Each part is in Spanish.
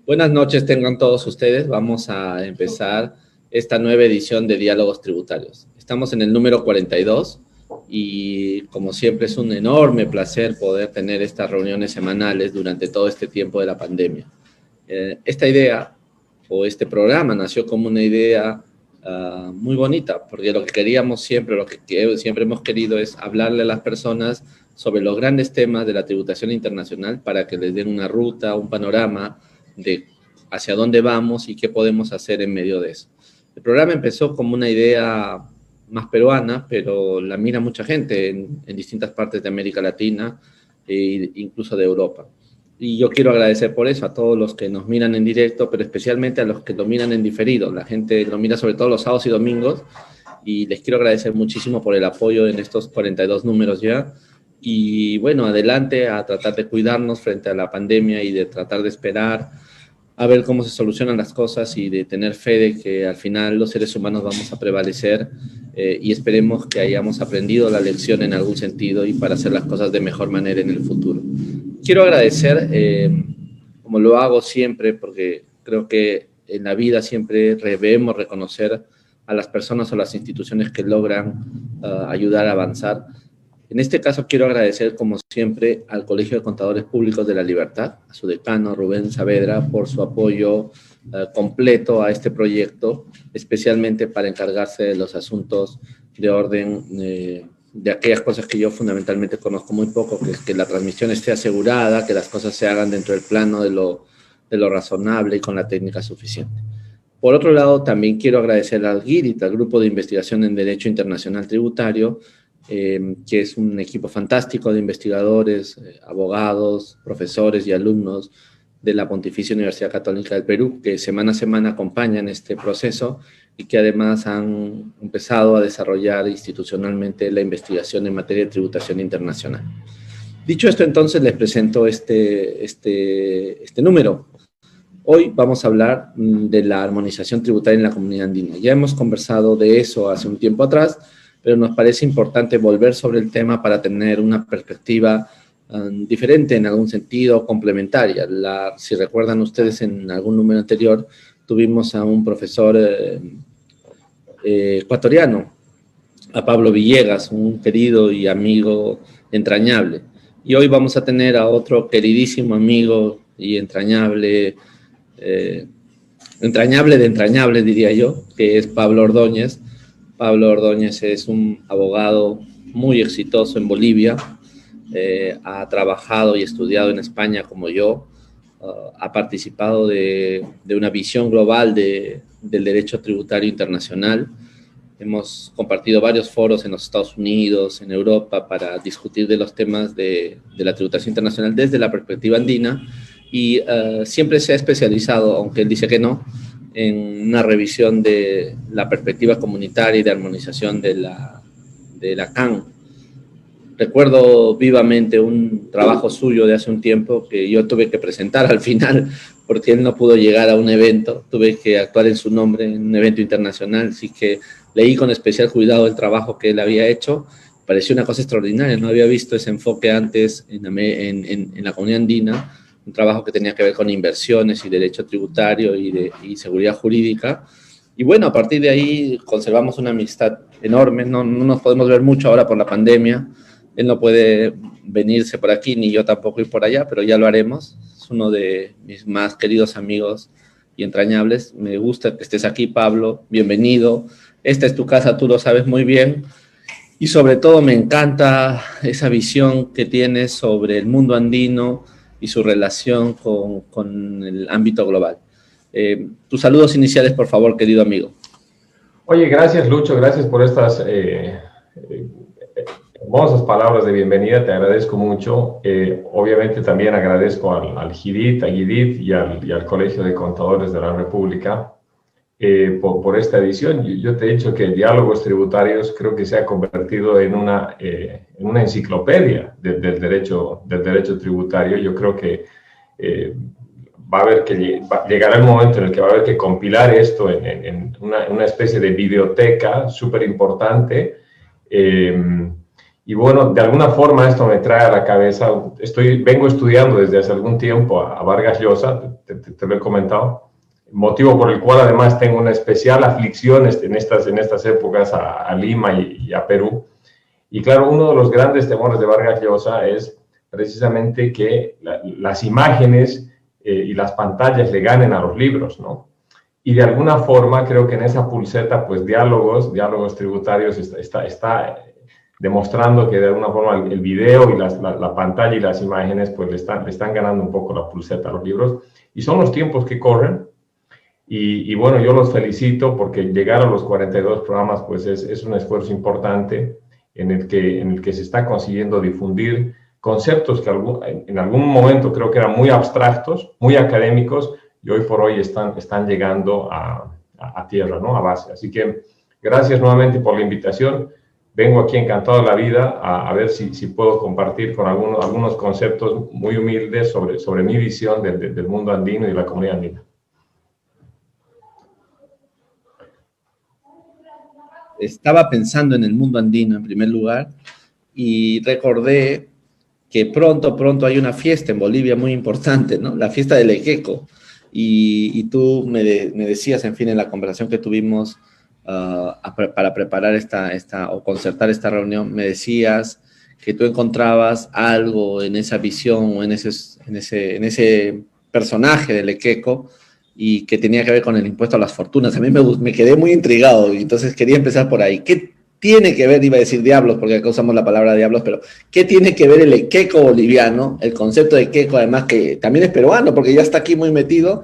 Buenas noches tengan todos ustedes. Vamos a empezar esta nueva edición de Diálogos Tributarios. Estamos en el número 42 y como siempre es un enorme placer poder tener estas reuniones semanales durante todo este tiempo de la pandemia. Esta idea o este programa nació como una idea muy bonita, porque lo que queríamos siempre, lo que siempre hemos querido es hablarle a las personas sobre los grandes temas de la tributación internacional para que les den una ruta, un panorama de hacia dónde vamos y qué podemos hacer en medio de eso. El programa empezó como una idea más peruana, pero la mira mucha gente en distintas partes de América Latina e incluso de Europa. Y yo quiero agradecer por eso a todos los que nos miran en directo, pero especialmente a los que lo miran en diferido. La gente lo mira sobre todo los sábados y domingos y les quiero agradecer muchísimo por el apoyo en estos 42 números ya. Y bueno, adelante a tratar de cuidarnos frente a la pandemia y de tratar de esperar a ver cómo se solucionan las cosas y de tener fe de que al final los seres humanos vamos a prevalecer y esperemos que hayamos aprendido la lección en algún sentido y para hacer las cosas de mejor manera en el futuro. Quiero agradecer, como lo hago siempre, porque creo que en la vida siempre debemos reconocer a las personas o las instituciones que logran ayudar a avanzar. En este caso quiero agradecer, como siempre, al Colegio de Contadores Públicos de la Libertad, a su decano Rubén Saavedra, por su apoyo completo a este proyecto, especialmente para encargarse de los asuntos de orden, de aquellas cosas que yo fundamentalmente conozco muy poco, que es que la transmisión esté asegurada, que las cosas se hagan dentro del plano de lo razonable y con la técnica suficiente. Por otro lado, también quiero agradecer al GIRIT, al Grupo de Investigación en Derecho Internacional Tributario, que es un equipo fantástico de investigadores, abogados, profesores y alumnos de la Pontificia Universidad Católica del Perú, que semana a semana acompañan este proceso y que además han empezado a desarrollar institucionalmente la investigación en materia de tributación internacional. Dicho esto, entonces les presento este número. Hoy vamos a hablar de la armonización tributaria en la comunidad andina. Ya hemos conversado de eso hace un tiempo atrás, pero nos parece importante volver sobre el tema para tener una perspectiva diferente en algún sentido, complementaria. Si recuerdan ustedes, en algún número anterior tuvimos a un profesor ecuatoriano, a Pablo Villegas, un querido y amigo entrañable. Y hoy vamos a tener a otro queridísimo amigo y entrañable de entrañables, diría yo, que es Pablo Ordóñez. Pablo Ordóñez es un abogado muy exitoso en Bolivia, ha trabajado y estudiado en España como yo, ha participado de una visión global del derecho tributario internacional. Hemos compartido varios foros en los Estados Unidos, en Europa, para discutir de los temas de la tributación internacional desde la perspectiva andina y siempre se ha especializado, aunque él dice que no, en una revisión de la perspectiva comunitaria y de armonización de la CAN. Recuerdo vivamente un trabajo suyo de hace un tiempo que yo tuve que presentar al final porque él no pudo llegar a un evento, tuve que actuar en su nombre en un evento internacional, así que leí con especial cuidado el trabajo que él había hecho. Pareció una cosa extraordinaria, no había visto ese enfoque antes en la comunidad andina, un trabajo que tenía que ver con inversiones y derecho tributario y seguridad jurídica. Y bueno, a partir de ahí conservamos una amistad enorme, no nos podemos ver mucho ahora por la pandemia, él no puede venirse por aquí, ni yo tampoco ir por allá, pero ya lo haremos. Es uno de mis más queridos amigos y entrañables. Me gusta que estés aquí, Pablo, bienvenido. Esta es tu casa, tú lo sabes muy bien. Y sobre todo me encanta esa visión que tienes sobre el mundo andino y su relación con el ámbito global. Tus saludos iniciales, por favor, querido amigo. Oye, gracias, Lucho, gracias por estas hermosas palabras de bienvenida, te agradezco mucho. Obviamente también agradezco al GIDIT, a GIDIT y al Colegio de Contadores de la República por esta edición. Yo te he dicho que Diálogos Tributarios creo que se ha convertido en una enciclopedia del derecho tributario. Yo creo que llegará el momento en el que va a haber que compilar esto en una especie de biblioteca súper importante Y bueno, de alguna forma esto me trae a la cabeza, vengo estudiando desde hace algún tiempo a Vargas Llosa, te lo he comentado, motivo por el cual además tengo una especial aflicción en estas épocas a Lima y a Perú. Y claro, uno de los grandes temores de Vargas Llosa es precisamente que las imágenes y las pantallas le ganen a los libros, ¿no? Y de alguna forma creo que en esa pulseta, pues diálogos tributarios está demostrando que de alguna forma el video y la pantalla y las imágenes pues le están ganando un poco la pulseta a los libros. Y son los tiempos que corren. Y bueno, yo los felicito porque llegar a los 42 programas pues es un esfuerzo importante en el que se está consiguiendo difundir conceptos que en algún momento creo que eran muy abstractos, muy académicos, y hoy por hoy están llegando a tierra, ¿no? A base. Así que gracias nuevamente por la invitación. Vengo aquí encantado de la vida a ver si puedo compartir con algunos conceptos muy humildes sobre mi visión del mundo andino y de la comunidad andina. Estaba pensando en el mundo andino en primer lugar y recordé que pronto hay una fiesta en Bolivia muy importante, ¿no? La fiesta del Equeco. Y tú me decías, en fin, en la conversación que tuvimos para preparar o concertar esta reunión, me decías que tú encontrabas algo en esa visión o en ese personaje del Equeco y que tenía que ver con el impuesto a las fortunas. A mí me quedé muy intrigado y entonces quería empezar por ahí. ¿Qué tiene que ver, iba a decir diablos, porque acá usamos la palabra diablos, pero ¿qué tiene que ver el equeco boliviano, el concepto de equeco, además que también es peruano, porque ya está aquí muy metido,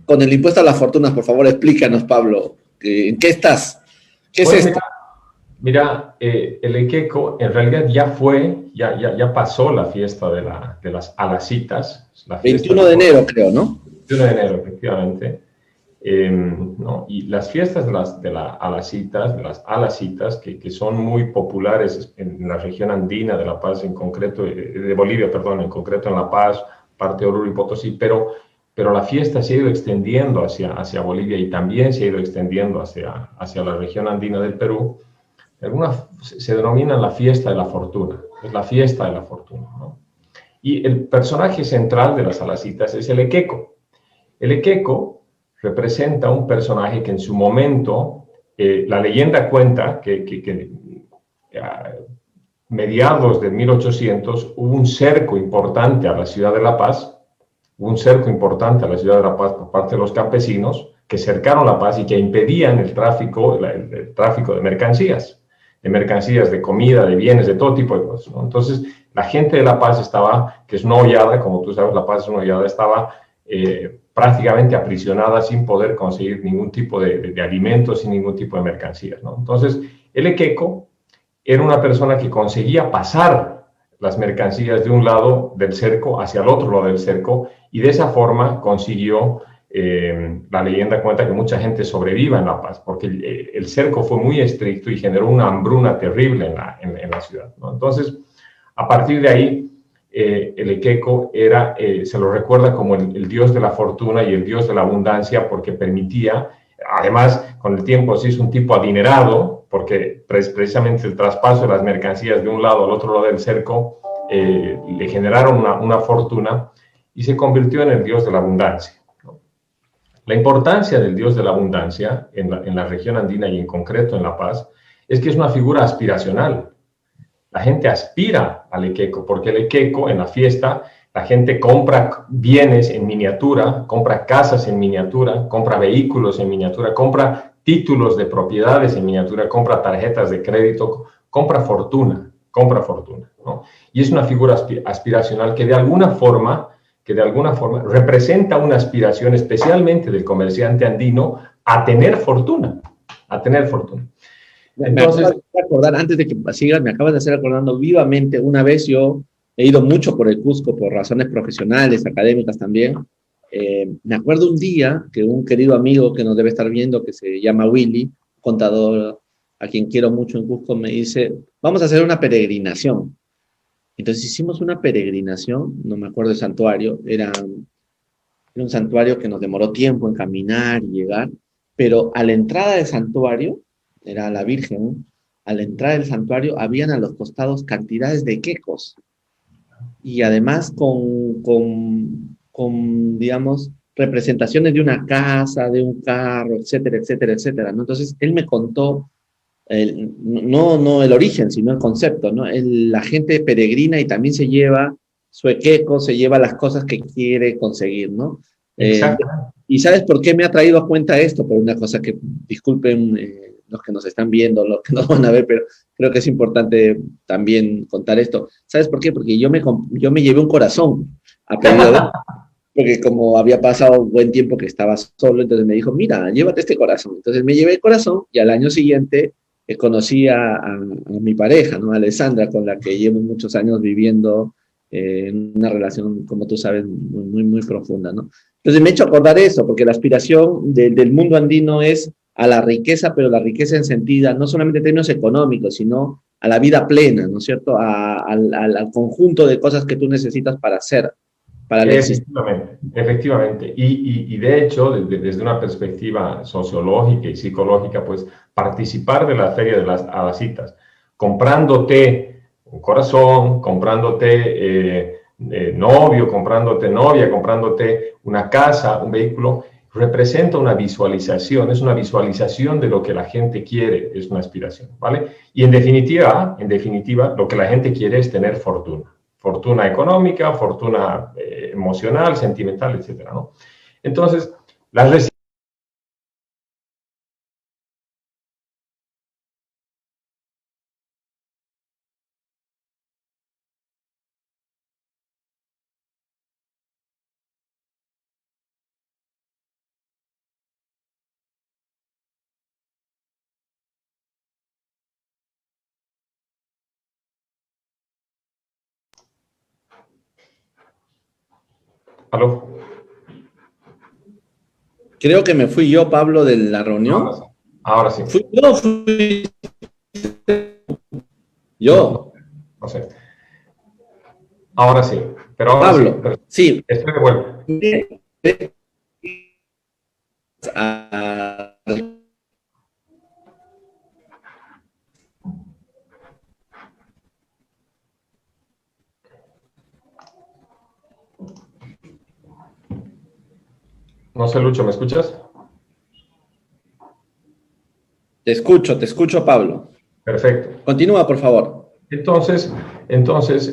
con el impuesto a las fortunas? Por favor, explícanos, Pablo, ¿en qué estás? ¿Qué es esto? Mira, el equeco en realidad ya pasó la fiesta de las alacitas. La 21 de enero, creo, ¿no? 21 de enero, efectivamente. ¿No? Y las fiestas de las alacitas, que son muy populares en la región andina de La Paz, en concreto, de Bolivia, perdón, en concreto en La Paz, parte de Oruro y Potosí, pero la fiesta se ha ido extendiendo hacia Bolivia y también se ha ido extendiendo hacia la región andina del Perú. Se denomina la fiesta de la fortuna, es la fiesta de la fortuna, ¿no? Y el personaje central de las alacitas es el equeco. El equeco representa un personaje que en su momento, la leyenda cuenta que mediados de 1800 hubo un cerco importante a la ciudad de La Paz, por parte de los campesinos que cercaron La Paz y que impedían el tráfico de mercancías, de comida, de bienes, de todo tipo de cosas, ¿no? Entonces, la gente de La Paz que es una hollada, como tú sabes, La Paz es una hollada, estaba prácticamente aprisionada sin poder conseguir ningún tipo de alimentos, sin ningún tipo de mercancías, ¿no? Entonces, el equeco era una persona que conseguía pasar las mercancías de un lado del cerco hacia el otro lado del cerco y de esa forma consiguió, la leyenda cuenta que mucha gente sobreviva en La Paz, porque el cerco fue muy estricto y generó una hambruna terrible en la ciudad, ¿no? Entonces, a partir de ahí, el equeco se lo recuerda como el dios de la fortuna y el dios de la abundancia porque permitía, además con el tiempo se hizo un tipo adinerado porque precisamente el traspaso de las mercancías de un lado al otro lado del cerco le generaron una fortuna y se convirtió en el dios de la abundancia, ¿no? La importancia del dios de la abundancia en la región andina y en concreto en La Paz es que es una figura aspiracional. La gente aspira al equeco, porque el equeco en la fiesta, la gente compra bienes en miniatura, compra casas en miniatura, compra vehículos en miniatura, compra títulos de propiedades en miniatura, compra tarjetas de crédito, compra fortuna, ¿no? Y es una figura aspiracional que de alguna forma representa una aspiración especialmente del comerciante andino a tener fortuna, Entonces, me acordar, antes de que sigas, me acabas de hacer acordando vivamente, una vez yo he ido mucho por el Cusco por razones profesionales, académicas también. Me acuerdo un día que un querido amigo que nos debe estar viendo, que se llama Willy, contador a quien quiero mucho en Cusco, me dice, vamos a hacer una peregrinación. Entonces hicimos una peregrinación, no me acuerdo el santuario, era un santuario que nos demoró tiempo en caminar y llegar, pero a la entrada del santuario, era la Virgen, al entrar al santuario, habían a los costados cantidades de quecos y además digamos, representaciones de una casa, de un carro, etcétera, etcétera, etcétera, ¿no? Entonces, él me contó no el origen, sino el concepto, ¿no? La gente peregrina y también se lleva su equeco, se lleva las cosas que quiere conseguir, ¿no? Eh, Exacto. ¿Y sabes por qué me ha traído a cuenta esto? Por una cosa que, disculpen los que nos están viendo, los que nos van a ver, pero creo que es importante también contar esto. ¿Sabes por qué? Porque yo me llevé un corazón a pedido de... Porque como había pasado buen tiempo que estaba solo, entonces me dijo, mira, llévate este corazón. Entonces me llevé el corazón y al año siguiente conocí a mi pareja, ¿no? Alessandra, con la que llevo muchos años viviendo en una relación, como tú sabes, muy, muy, muy profunda, ¿no? Entonces me he hecho acordar eso, porque la aspiración del mundo andino es a la riqueza, pero la riqueza en sentido, no solamente en términos económicos, sino a la vida plena, ¿no es cierto? Al conjunto de cosas que tú necesitas para ser, para la existencia. Efectivamente, efectivamente. Y de hecho, desde una perspectiva sociológica y psicológica, pues participar de la feria de las citas, comprándote un corazón, comprándote novio, comprándote novia, comprándote una casa, un vehículo, representa una visualización, es una visualización de lo que la gente quiere, es una aspiración, ¿vale? Y en definitiva, lo que la gente quiere es tener fortuna. Fortuna económica, fortuna emocional, sentimental, etcétera, ¿no? Entonces, las ¿Aló? Creo que me fui yo, Pablo, de la Ahora reunión. sí. Ahora sí. Fui No, no, yo, no sé. Ahora sí. Pero ahora sí. Pablo. Sí. Estoy de vuelta. A- No sé, Lucho, ¿me escuchas? te escucho, Pablo. Perfecto. Continúa, por favor. Entonces,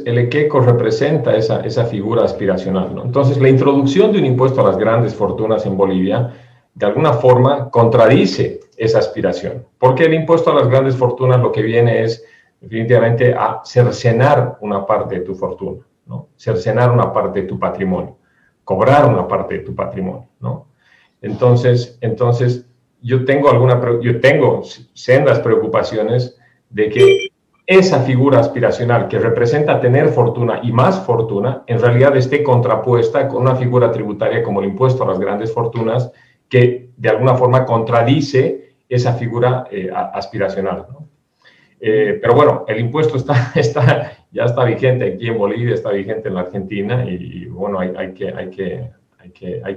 el equeco representa esa figura aspiracional, ¿no? Entonces, la introducción de un impuesto a las grandes fortunas en Bolivia, de alguna forma, contradice esa aspiración, porque el impuesto a las grandes fortunas lo que viene es definitivamente a cercenar una parte de tu fortuna, ¿no? Cercenar una parte de tu patrimonio, cobrar una parte de tu patrimonio, ¿no? Entonces yo tengo sendas preocupaciones de que esa figura aspiracional que representa tener fortuna y más fortuna, en realidad esté contrapuesta con una figura tributaria como el impuesto a las grandes fortunas, que de alguna forma contradice esa figura aspiracional, ¿no? Pero bueno, el impuesto ya está vigente aquí en Bolivia, está vigente en la Argentina y bueno, hay que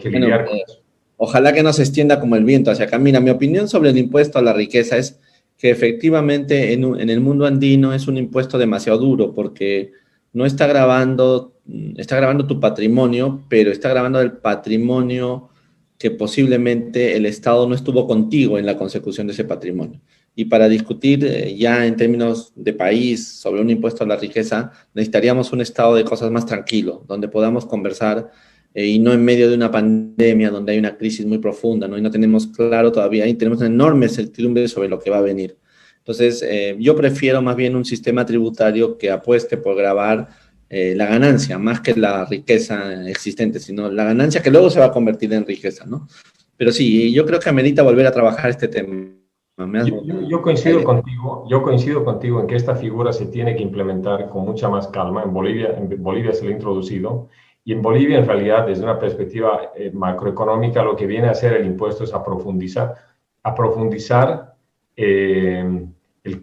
Bueno, lidiar con eso. ojalá que no se extienda como el viento hacia acá. Mira, mi opinión sobre el impuesto a la riqueza es que efectivamente en el mundo andino es un impuesto demasiado duro porque no está grabando tu patrimonio, pero está grabando el patrimonio que posiblemente el Estado no estuvo contigo en la consecución de ese patrimonio. Y para discutir ya en términos de país sobre un impuesto a la riqueza, necesitaríamos un estado de cosas más tranquilo, donde podamos conversar y no en medio de una pandemia donde hay una crisis muy profunda, ¿no? Y no tenemos claro todavía, y tenemos una enorme certidumbre sobre lo que va a venir. Entonces, yo prefiero más bien un sistema tributario que apueste por grabar la ganancia, más que la riqueza existente, sino la ganancia que luego se va a convertir en riqueza, ¿no? Pero sí, yo creo que amerita volver a trabajar este tema. Yo coincido contigo en que esta figura se tiene que implementar con mucha más calma. En Bolivia se le ha introducido y en Bolivia en realidad desde una perspectiva macroeconómica lo que viene a hacer el impuesto es a profundizar el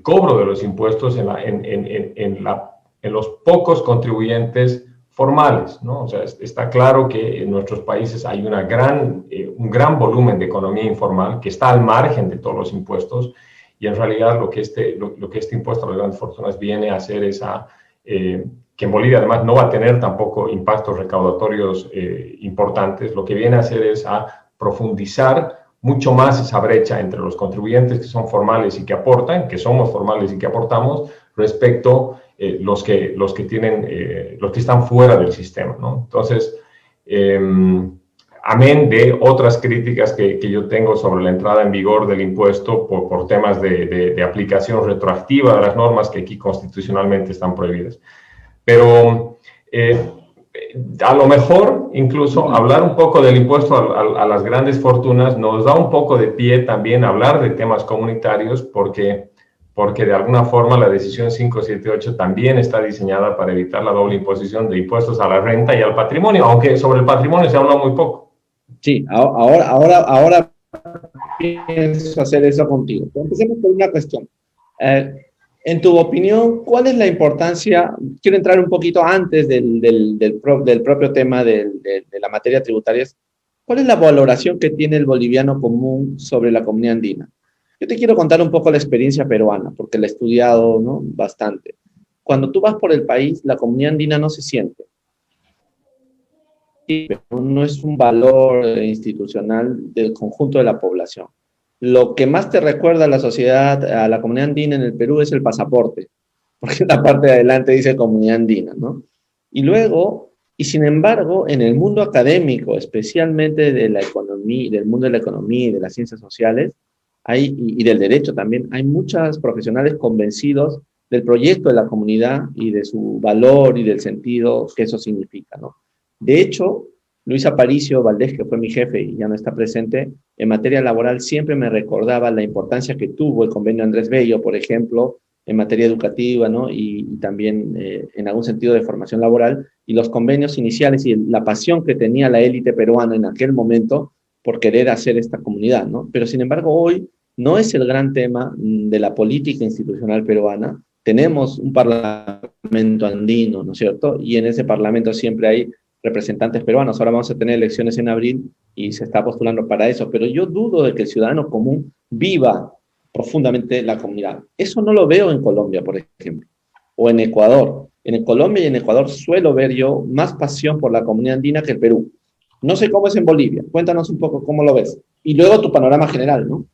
cobro de los impuestos en los pocos contribuyentes formales, ¿no? O sea, está claro que en nuestros países hay un gran volumen de economía informal que está al margen de todos los impuestos y en realidad lo que este impuesto a las grandes fortunas viene a hacer es que en Bolivia además no va a tener tampoco impactos recaudatorios importantes, lo que viene a hacer es a profundizar mucho más esa brecha entre los contribuyentes que son formales y que aportan, que somos formales y que aportamos, respecto los que están fuera del sistema, ¿no? Entonces, amén de otras críticas que yo tengo sobre la entrada en vigor del impuesto por temas de aplicación retroactiva de las normas que aquí constitucionalmente están prohibidas. Pero a lo mejor incluso hablar un poco del impuesto a las grandes fortunas nos da un poco de pie también a hablar de temas comunitarios porque de alguna forma la decisión 578 también está diseñada para evitar la doble imposición de impuestos a la renta y al patrimonio, aunque sobre el patrimonio se habla muy poco. Sí, ahora pienso hacer eso contigo. Pero empecemos por una cuestión. En tu opinión, ¿cuál es la importancia? Quiero entrar un poquito antes del propio tema de la materia tributaria. ¿Cuál es la valoración que tiene el boliviano común sobre la comunidad andina? Yo te quiero contar un poco la experiencia peruana, porque la he estudiado, ¿no?, bastante. Cuando tú vas por el país, la comunidad andina no se siente. Pero no es un valor institucional del conjunto de la población. Lo que más te recuerda a la sociedad, a la comunidad andina en el Perú, es el pasaporte, porque en la parte de adelante dice comunidad andina, ¿no? Y luego, y sin embargo, en el mundo académico, especialmente de la economía, del mundo de la economía y de las ciencias sociales, y del derecho también, hay muchos profesionales convencidos del proyecto de la comunidad y de su valor y del sentido que eso significa, ¿no? De hecho, Luis Aparicio Valdés, que fue mi jefe y ya no está presente, en materia laboral siempre me recordaba la importancia que tuvo el convenio Andrés Bello, por ejemplo, en materia educativa, ¿no? Y también en algún sentido de formación laboral, y los convenios iniciales y la pasión que tenía la élite peruana en aquel momento por querer hacer esta comunidad, ¿no? Pero sin embargo hoy no es el gran tema de la política institucional peruana. Tenemos un parlamento andino, ¿no es cierto? Y en ese parlamento siempre hay representantes peruanos. Ahora vamos a tener elecciones en abril y se está postulando para eso, pero yo dudo de que el ciudadano común viva profundamente la comunidad. Eso no lo veo en Colombia, por ejemplo, o en Ecuador. En Colombia y en Ecuador suelo ver yo más pasión por la comunidad andina que el Perú. No sé cómo es en Bolivia. Cuéntanos un poco cómo lo ves. Y luego tu panorama general, ¿no?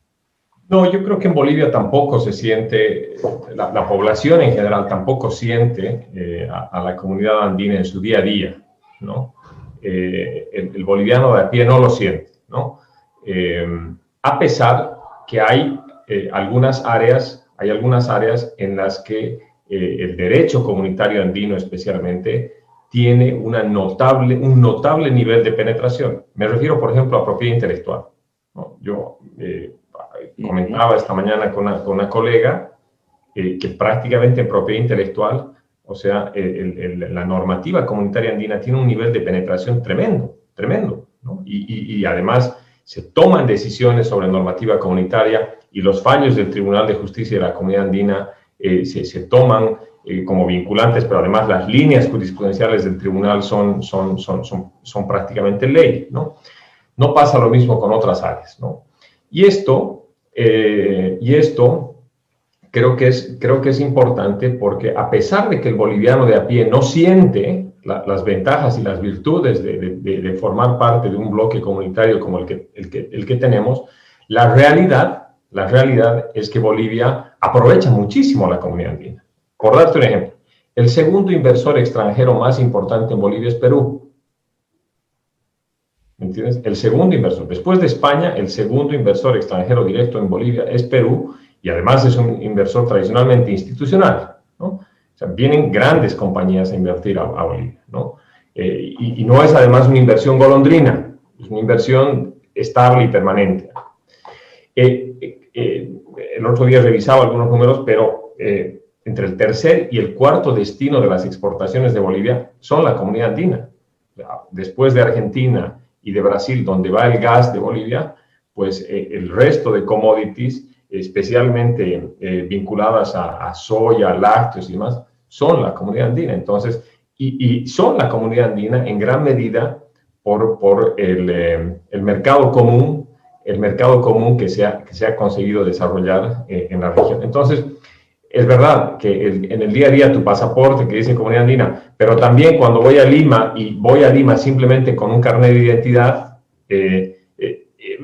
No, yo creo que en Bolivia tampoco se siente, la población en general tampoco siente a la comunidad andina en su día a día, ¿no? El boliviano de a pie no lo siente, ¿no? A pesar que hay algunas áreas en las que el derecho comunitario andino especialmente tiene un notable nivel de penetración. Me refiero, por ejemplo, a propiedad intelectual, ¿no? Yo comentaba esta mañana con una colega que prácticamente en propiedad intelectual, o sea, la normativa comunitaria andina tiene un nivel de penetración tremendo, ¿no? Y además se toman decisiones sobre normativa comunitaria y los fallos del Tribunal de Justicia de la Comunidad Andina se toman como vinculantes, pero además las líneas jurisprudenciales del tribunal son prácticamente ley, ¿no? No pasa lo mismo con otras áreas, ¿no? Y esto creo que es importante porque a pesar de que el boliviano de a pie no siente las ventajas y las virtudes de formar parte de un bloque comunitario como el que tenemos, la realidad es que Bolivia aprovecha muchísimo a la comunidad andina. Por darte un ejemplo, el segundo inversor extranjero más importante en Bolivia es Perú. ¿Me entiendes? El segundo inversor, después de España, el segundo inversor extranjero directo en Bolivia es Perú, y además es un inversor tradicionalmente institucional, ¿no? O sea, vienen grandes compañías a invertir a Bolivia, ¿no? Y no es además una inversión golondrina, es una inversión estable y permanente. El otro día revisaba algunos números, pero entre el tercer y el cuarto destino de las exportaciones de Bolivia son la comunidad andina. Después de Argentina y de Brasil, donde va el gas de Bolivia, pues el resto de commodities, especialmente vinculadas a soya, lácteos y demás, son la comunidad andina. Entonces, y son la comunidad andina en gran medida por el mercado común el mercado común que se ha conseguido desarrollar en la región. Entonces, es verdad que en el día a día tu pasaporte que dice Comunidad Andina, pero también cuando voy a Lima y voy a Lima simplemente con un carnet de identidad,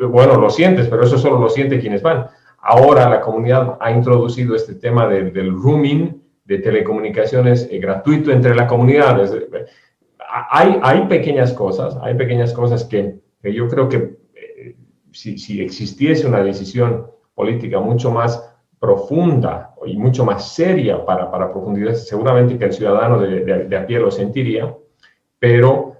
bueno, lo sientes, pero eso solo lo sienten quienes van. Ahora la comunidad ha introducido este tema del roaming, de telecomunicaciones gratuito entre la comunidad. Hay pequeñas cosas que yo creo que si existiese una decisión política mucho más profunda y mucho más seria para profundizar, seguramente que el ciudadano de a pie lo sentiría, pero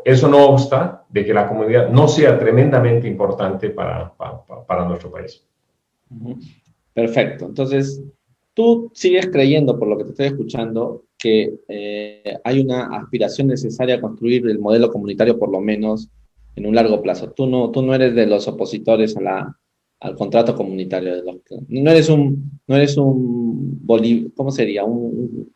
eso no obsta de que la comunidad no sea tremendamente importante para nuestro país. Perfecto. Entonces, tú sigues creyendo, por lo que te estoy escuchando, que hay una aspiración necesaria a construir el modelo comunitario, por lo menos en un largo plazo. Tú no eres de los opositores al contrato comunitario. No eres ¿cómo sería? Un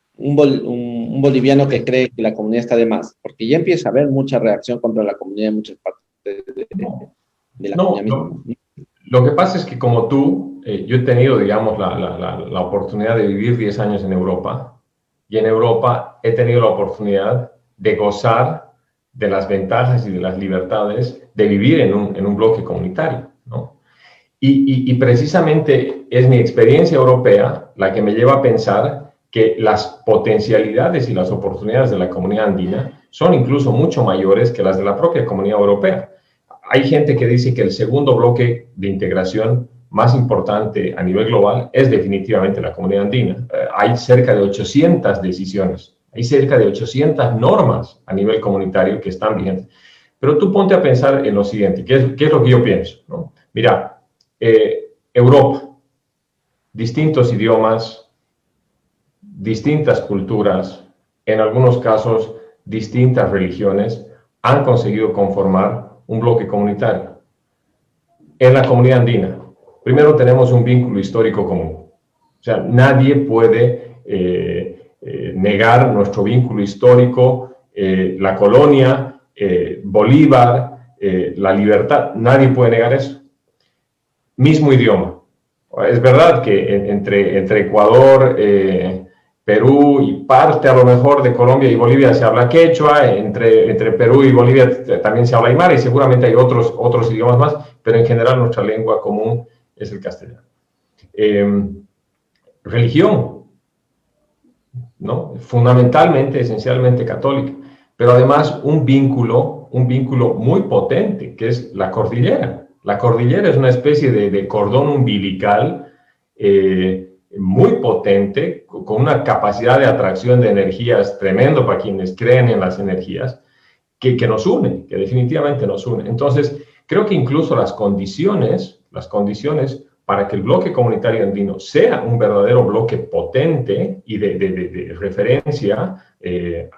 boliviano que cree que la comunidad está de más, porque ya empieza a haber mucha reacción contra la comunidad en muchas partes de la comunidad misma. Lo que pasa es que como tú, yo he tenido, digamos, la oportunidad de vivir 10 años en Europa, y en Europa he tenido la oportunidad de gozar de las ventajas y de las libertades de vivir en un bloque comunitario, ¿no? Y precisamente es mi experiencia europea la que me lleva a pensar que las potencialidades y las oportunidades de la comunidad andina son incluso mucho mayores que las de la propia comunidad europea. Hay gente que dice que el segundo bloque de integración más importante a nivel global es definitivamente la comunidad andina. Hay cerca de 800 decisiones, hay cerca de 800 normas a nivel comunitario que están vigentes. Pero tú ponte a pensar en lo siguiente, ¿qué es lo que yo pienso, ¿no? Mira, Europa, distintos idiomas, distintas culturas, en algunos casos distintas religiones, han conseguido conformar un bloque comunitario. En la comunidad andina, primero tenemos un vínculo histórico común. O sea, nadie puede negar nuestro vínculo histórico, la colonia, Bolívar, la libertad, nadie puede negar eso. Mismo idioma. Es verdad que entre Ecuador, Perú y parte a lo mejor de Colombia y Bolivia se habla quechua, entre Perú y Bolivia también se habla aymara y seguramente hay otros idiomas más, pero en general nuestra lengua común es el castellano. Religión, ¿no? Fundamentalmente, esencialmente católica, pero además un vínculo muy potente, que es la cordillera. La cordillera es una especie de cordón umbilical muy potente, con una capacidad de atracción de energías tremendo para quienes creen en las energías, que nos une, que definitivamente nos une. Entonces, creo que incluso las condiciones para que el bloque comunitario andino sea un verdadero bloque potente y de referencia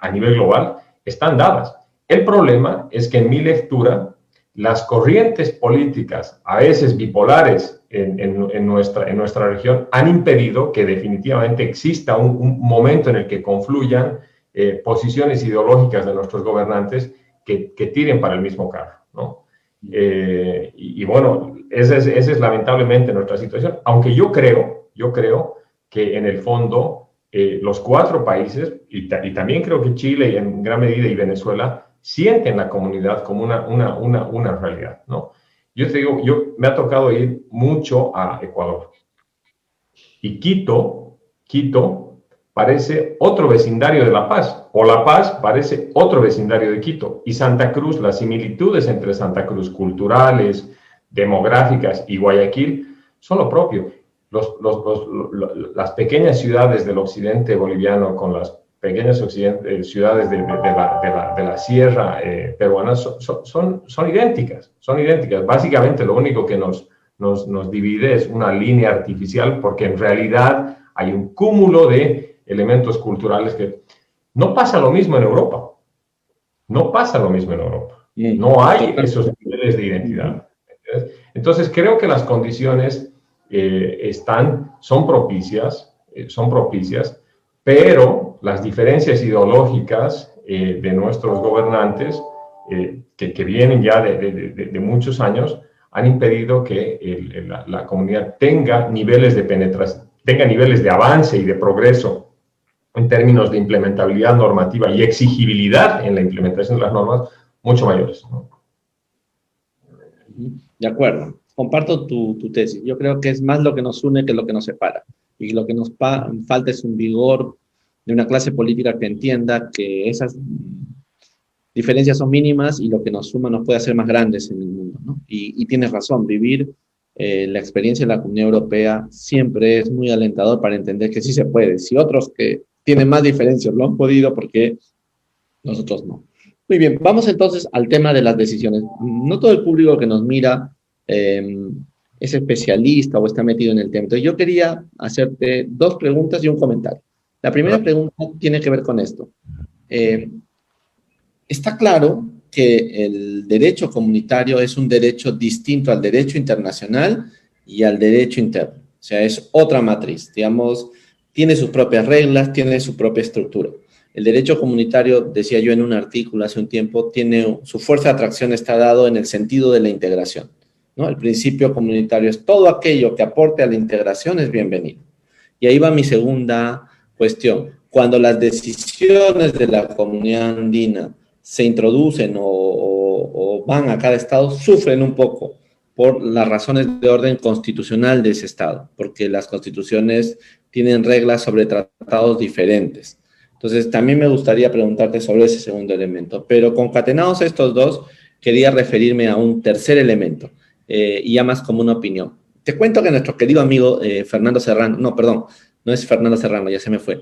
a nivel global están dadas. El problema es que en mi lectura, las corrientes políticas, a veces bipolares en nuestra región, han impedido que definitivamente exista un momento en el que confluyan posiciones ideológicas de nuestros gobernantes que tiren para el mismo carro, ¿no? Y bueno, esa es lamentablemente nuestra situación, aunque yo creo que en el fondo los 4 países, y también creo que Chile y en gran medida y Venezuela, sienten la comunidad como una realidad, ¿no? Yo te digo, me ha tocado ir mucho a Ecuador. Y Quito parece otro vecindario de La Paz, o La Paz parece otro vecindario de Quito. Y Santa Cruz, las similitudes entre Santa Cruz culturales, demográficas y Guayaquil son lo propio. Las pequeñas ciudades del occidente boliviano con las pequeñas ciudades de la sierra peruana son idénticas, Básicamente lo único que nos divide es una línea artificial, porque en realidad hay un cúmulo de elementos culturales que no pasa lo mismo en Europa. No hay esos niveles de identidad. Entonces creo que las condiciones son propicias, pero las diferencias ideológicas de nuestros gobernantes, que vienen ya de muchos años, han impedido que la comunidad tenga niveles de penetración, tenga niveles de avance y de progreso en términos de implementabilidad normativa y exigibilidad en la implementación de las normas mucho mayores, ¿no? De acuerdo, comparto tu tesis. Yo creo que es más lo que nos une que lo que nos separa. Y lo que nos falta es un vigor de una clase política que entienda que esas diferencias son mínimas y lo que nos suma nos puede hacer más grandes en el mundo, ¿no? Y tienes razón, vivir la experiencia de la Comunidad Europea siempre es muy alentador para entender que sí se puede. Si otros que tienen más diferencias lo han podido, ¿por qué nosotros no? Muy bien, vamos entonces al tema de las decisiones. No todo el público que nos mira es especialista o está metido en el tema. Entonces yo quería hacerte dos preguntas y un comentario. La primera pregunta tiene que ver con esto. Está claro que el derecho comunitario es un derecho distinto al derecho internacional y al derecho interno. O sea, es otra matriz, digamos, tiene sus propias reglas, tiene su propia estructura. El derecho comunitario, decía yo en un artículo hace un tiempo, tiene su fuerza de atracción está dado en el sentido de la integración, ¿no? El principio comunitario es todo aquello que aporte a la integración es bienvenido. Y ahí va mi segunda cuestión. Cuando las decisiones de la comunidad andina se introducen o van a cada estado, sufren un poco por las razones de orden constitucional de ese estado, porque las constituciones tienen reglas sobre tratados diferentes. Entonces, también me gustaría preguntarte sobre ese segundo elemento, pero concatenados estos dos, quería referirme a un tercer elemento, y ya más como una opinión. Te cuento que nuestro querido amigo Fernando Serrano, no, perdón, no es Fernando Serrano, ya se me fue.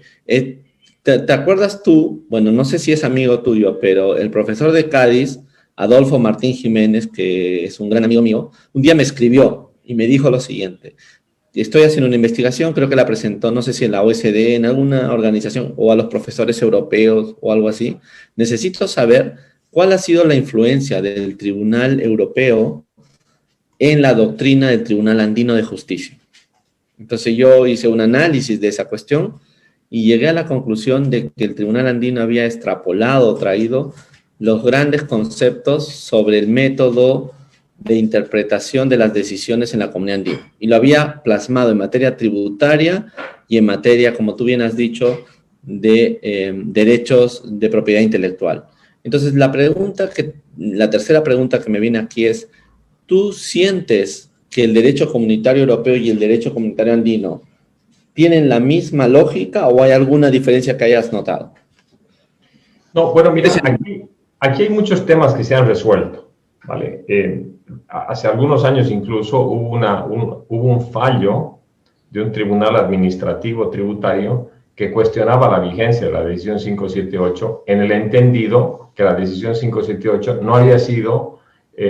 ¿Te acuerdas tú? Bueno, no sé si es amigo tuyo, pero el profesor de Cádiz, Adolfo Martín Jiménez, que es un gran amigo mío, un día me escribió y me dijo lo siguiente: estoy haciendo una investigación, creo que la presentó, no sé si en la OSD, en alguna organización, o a los profesores europeos o algo así. Necesito saber cuál ha sido la influencia del Tribunal Europeo en la doctrina del Tribunal Andino de Justicia. Entonces yo hice un análisis de esa cuestión y llegué a la conclusión de que el Tribunal Andino había extrapolado, traído los grandes conceptos sobre el método de interpretación de las decisiones en la comunidad andina. Y lo había plasmado en materia tributaria y en materia, como tú bien has dicho, de derechos de propiedad intelectual. Entonces, la tercera pregunta que me viene aquí es: ¿tú sientes que el derecho comunitario europeo y el derecho comunitario andino tienen la misma lógica o hay alguna diferencia que hayas notado? No, bueno, mira, aquí hay muchos temas que se han resuelto, ¿vale? Hace algunos años incluso hubo un fallo de un tribunal administrativo tributario que cuestionaba la vigencia de la decisión 578 en el entendido que la decisión 578 no había sido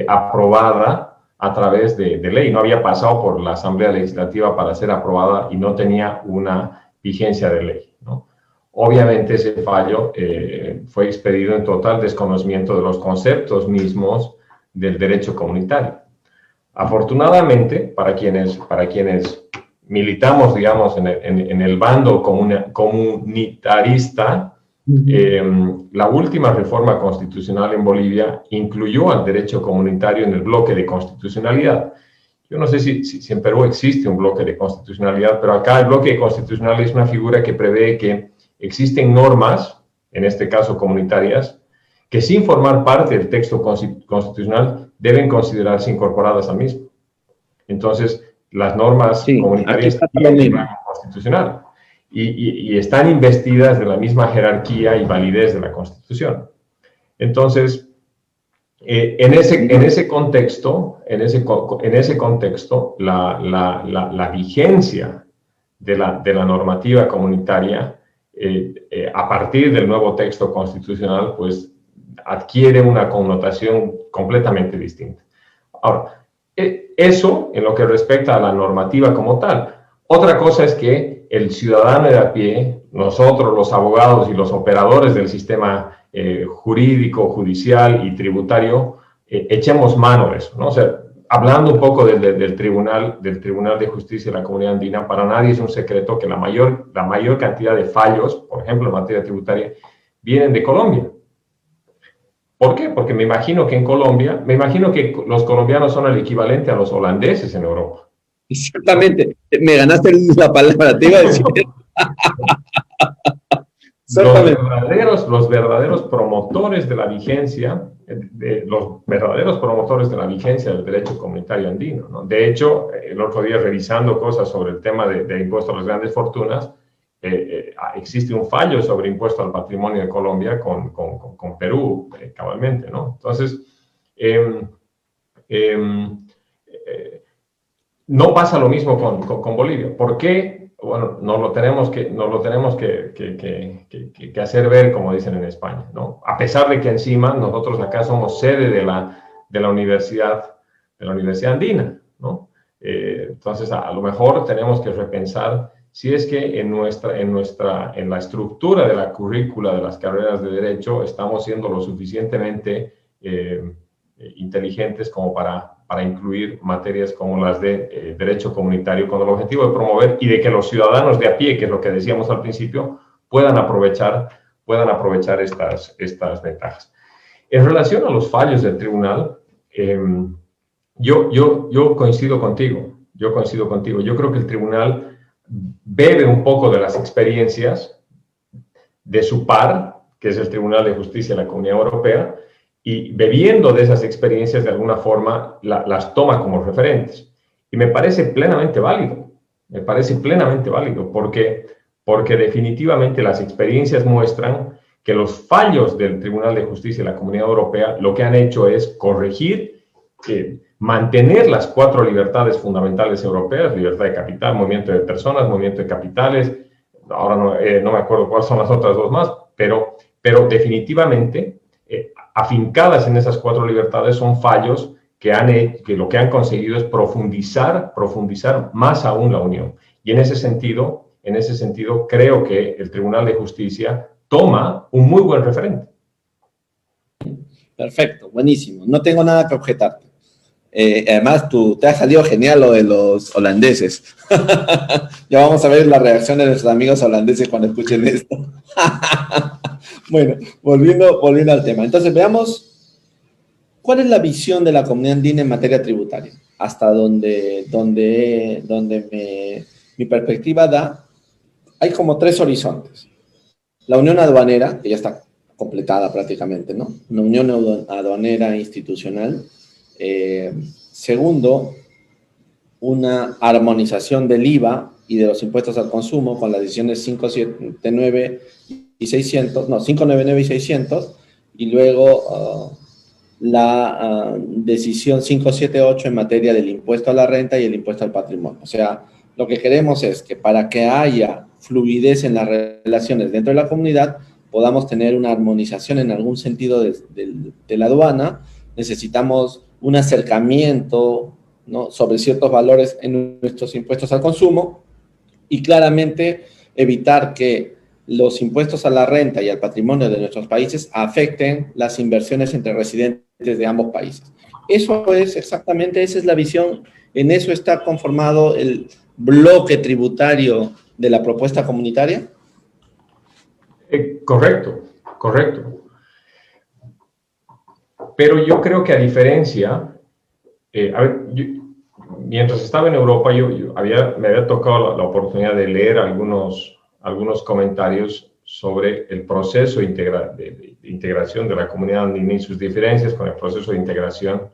aprobada a través de ley, no había pasado por la Asamblea Legislativa para ser aprobada y no tenía una vigencia de ley, ¿no? Obviamente ese fallo fue expedido en total desconocimiento de los conceptos mismos del derecho comunitario. Afortunadamente, para quienes militamos, digamos, en el bando comunitarista, la última reforma constitucional en Bolivia incluyó al derecho comunitario en el bloque de constitucionalidad. Yo no sé si en Perú existe un bloque de constitucionalidad, pero acá el bloque constitucional es una figura que prevé que existen normas, en este caso comunitarias, que sin formar parte del texto constitucional deben considerarse incorporadas al mismo. Entonces, las normas comunitarias tienen rango constitucional y están investidas de la misma jerarquía y validez de la Constitución. Entonces, en ese contexto, la vigencia de la normativa comunitaria a partir del nuevo texto constitucional, pues adquiere una connotación completamente distinta. Ahora, eso en lo que respecta a la normativa como tal. Otra cosa es que el ciudadano de a pie, nosotros los abogados y los operadores del sistema jurídico, judicial y tributario, echemos mano de eso, ¿no? O sea, hablando un poco del Tribunal de Justicia de la Comunidad Andina, para nadie es un secreto que la mayor cantidad de fallos, por ejemplo, en materia tributaria, vienen de Colombia. ¿Por qué? Porque me imagino que en Colombia, me imagino que los colombianos son el equivalente a los holandeses en Europa. Exactamente, me ganaste la palabra, te iba a decir. Los verdaderos promotores de la vigencia, los verdaderos promotores de la vigencia del derecho comunitario andino, ¿no? De hecho, el otro día revisando cosas sobre el tema de impuesto a las grandes fortunas, existe un fallo sobre impuesto al patrimonio de Colombia con Perú, cabalmente, ¿no? Entonces, no pasa lo mismo con Bolivia. ¿Por qué? Bueno, nos lo tenemos que hacer ver, como dicen en España, ¿no? A pesar de que encima nosotros acá somos sede de la universidad andina, ¿no? Entonces, a lo mejor tenemos que repensar si es que en la estructura de la currícula de las carreras de Derecho estamos siendo lo suficientemente inteligentes como para incluir materias como las de derecho comunitario con el objetivo de promover y de que los ciudadanos de a pie, que es lo que decíamos al principio, puedan aprovechar estas ventajas. En relación a los fallos del tribunal, yo coincido contigo. Yo creo que el tribunal bebe un poco de las experiencias de su par, que es el Tribunal de Justicia de la Comunidad Europea, y bebiendo de esas experiencias de alguna forma las toma como referentes. Y me parece plenamente válido, porque definitivamente las experiencias muestran que los fallos del Tribunal de Justicia de la Comunidad Europea lo que han hecho es corregir, mantener las 4 libertades fundamentales europeas: libertad de capital, movimiento de personas, movimiento de capitales, ahora no me acuerdo cuáles son las otras 2 más, pero definitivamente afincadas en esas 4 libertades son fallos que lo que han conseguido es profundizar más aún la Unión. Y en ese sentido creo que el Tribunal de Justicia toma un muy buen referente. Perfecto, buenísimo. No tengo nada que objetarte. Además, te ha salido genial lo de los holandeses. Ya vamos a ver la reacción de nuestros amigos holandeses cuando escuchen esto. Bueno, volviendo al tema. Entonces, veamos cuál es la visión de la comunidad andina en materia tributaria. Hasta donde mi perspectiva da, hay como 3 horizontes. La unión aduanera, que ya está completada prácticamente, ¿no? Una unión aduanera institucional. Segundo, una armonización del IVA y de los impuestos al consumo con las decisiones 579 y 600, y luego la decisión 578 en materia del impuesto a la renta y el impuesto al patrimonio. O sea, lo que queremos es que para que haya fluidez en las relaciones dentro de la comunidad, podamos tener una armonización en algún sentido de la aduana. Necesitamos un acercamiento, ¿no?, sobre ciertos valores en nuestros impuestos al consumo y claramente evitar que los impuestos a la renta y al patrimonio de nuestros países afecten las inversiones entre residentes de ambos países. Eso es exactamente, esa es la visión, en eso está conformado el bloque tributario de la propuesta comunitaria. Correcto. Pero yo creo que a diferencia, mientras estaba en Europa, me había tocado la oportunidad de leer algunos comentarios sobre el proceso de integración de la comunidad andina y sus diferencias con el proceso de integración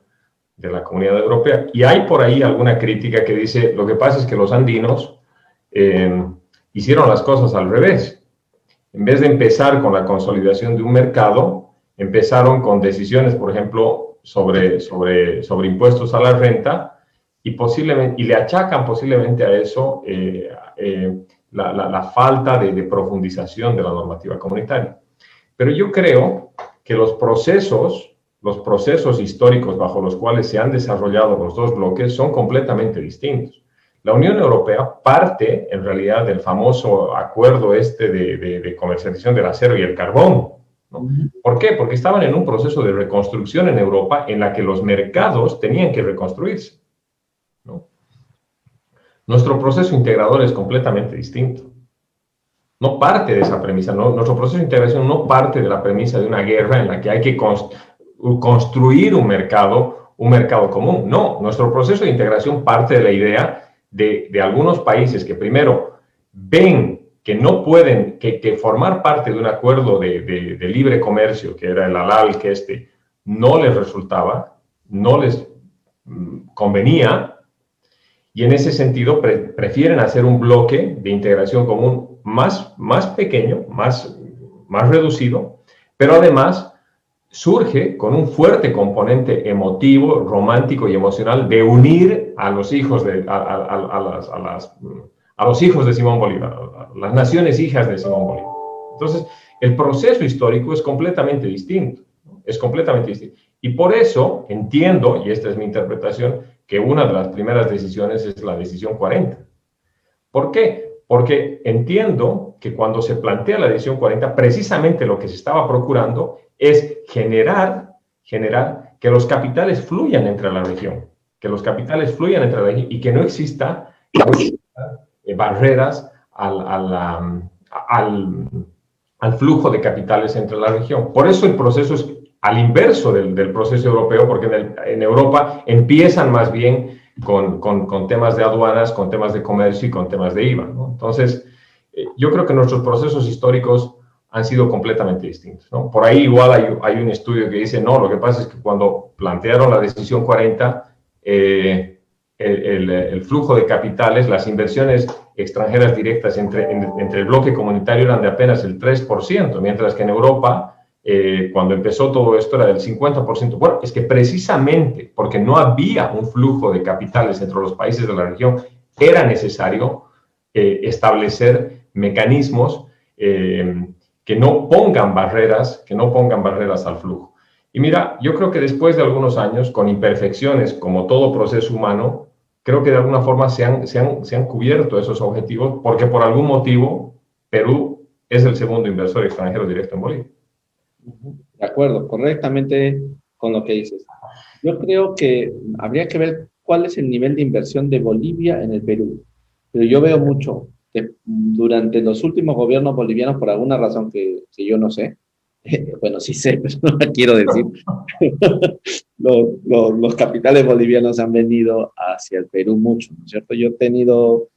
de la comunidad europea. Y hay por ahí alguna crítica que dice, lo que pasa es que los andinos hicieron las cosas al revés. En vez de empezar con la consolidación de un mercado, empezaron con decisiones, por ejemplo, sobre impuestos a la renta y le achacan posiblemente a eso la falta de profundización de la normativa comunitaria. Pero yo creo que los procesos históricos bajo los cuales se han desarrollado los 2 bloques son completamente distintos. La Unión Europea parte, en realidad, del famoso acuerdo de comercialización del acero y el carbón, ¿no? ¿Por qué? Porque estaban en un proceso de reconstrucción en Europa en la que los mercados tenían que reconstruirse, ¿no? Nuestro proceso integrador es completamente distinto. No parte de esa premisa, ¿no? Nuestro proceso de integración no parte de la premisa de una guerra en la que hay que construir un mercado común. No, nuestro proceso de integración parte de la idea de algunos países que primero ven que no pueden, que formar parte de un acuerdo de libre comercio, que era el ALAL, que no les resultaba, no les convenía, y en ese sentido prefieren hacer un bloque de integración común más pequeño, más reducido, pero además surge con un fuerte componente emotivo, romántico y emocional de unir a los hijos a los hijos de Simón Bolívar, a las naciones hijas de Simón Bolívar. Entonces, el proceso histórico es completamente distinto, ¿no? Es completamente distinto. Y por eso entiendo, y esta es mi interpretación, que una de las primeras decisiones es la decisión 40. ¿Por qué? Porque entiendo que cuando se plantea la decisión 40, precisamente lo que se estaba procurando es generar que los capitales fluyan entre la región, y que no exista barreras al flujo de capitales entre la región. Por eso el proceso es al inverso del proceso europeo, porque en Europa empiezan más bien con temas de aduanas, con temas de comercio y con temas de IVA, ¿no? Entonces, yo creo que nuestros procesos históricos han sido completamente distintos, ¿no? Por ahí igual hay un estudio que dice, no, lo que pasa es que cuando plantearon la decisión 40, el flujo de capitales, las inversiones extranjeras directas entre el bloque comunitario eran de apenas el 3%, mientras que en Europa, cuando empezó todo esto, era del 50%. Bueno, es que precisamente porque no había un flujo de capitales entre los países de la región, era necesario establecer mecanismos que no pongan barreras al flujo. Y mira, yo creo que después de algunos años, con imperfecciones como todo proceso humano, creo que de alguna forma se han cubierto esos objetivos, porque por algún motivo Perú es el segundo inversor extranjero directo en Bolivia. De acuerdo, correctamente con lo que dices. Yo creo que habría que ver cuál es el nivel de inversión de Bolivia en el Perú. Pero yo veo mucho que durante los últimos gobiernos bolivianos, por alguna razón que yo no sé, bueno, sí sé, pero no la quiero decir, los capitales bolivianos han venido hacia el Perú mucho, ¿no es cierto? Yo he tenido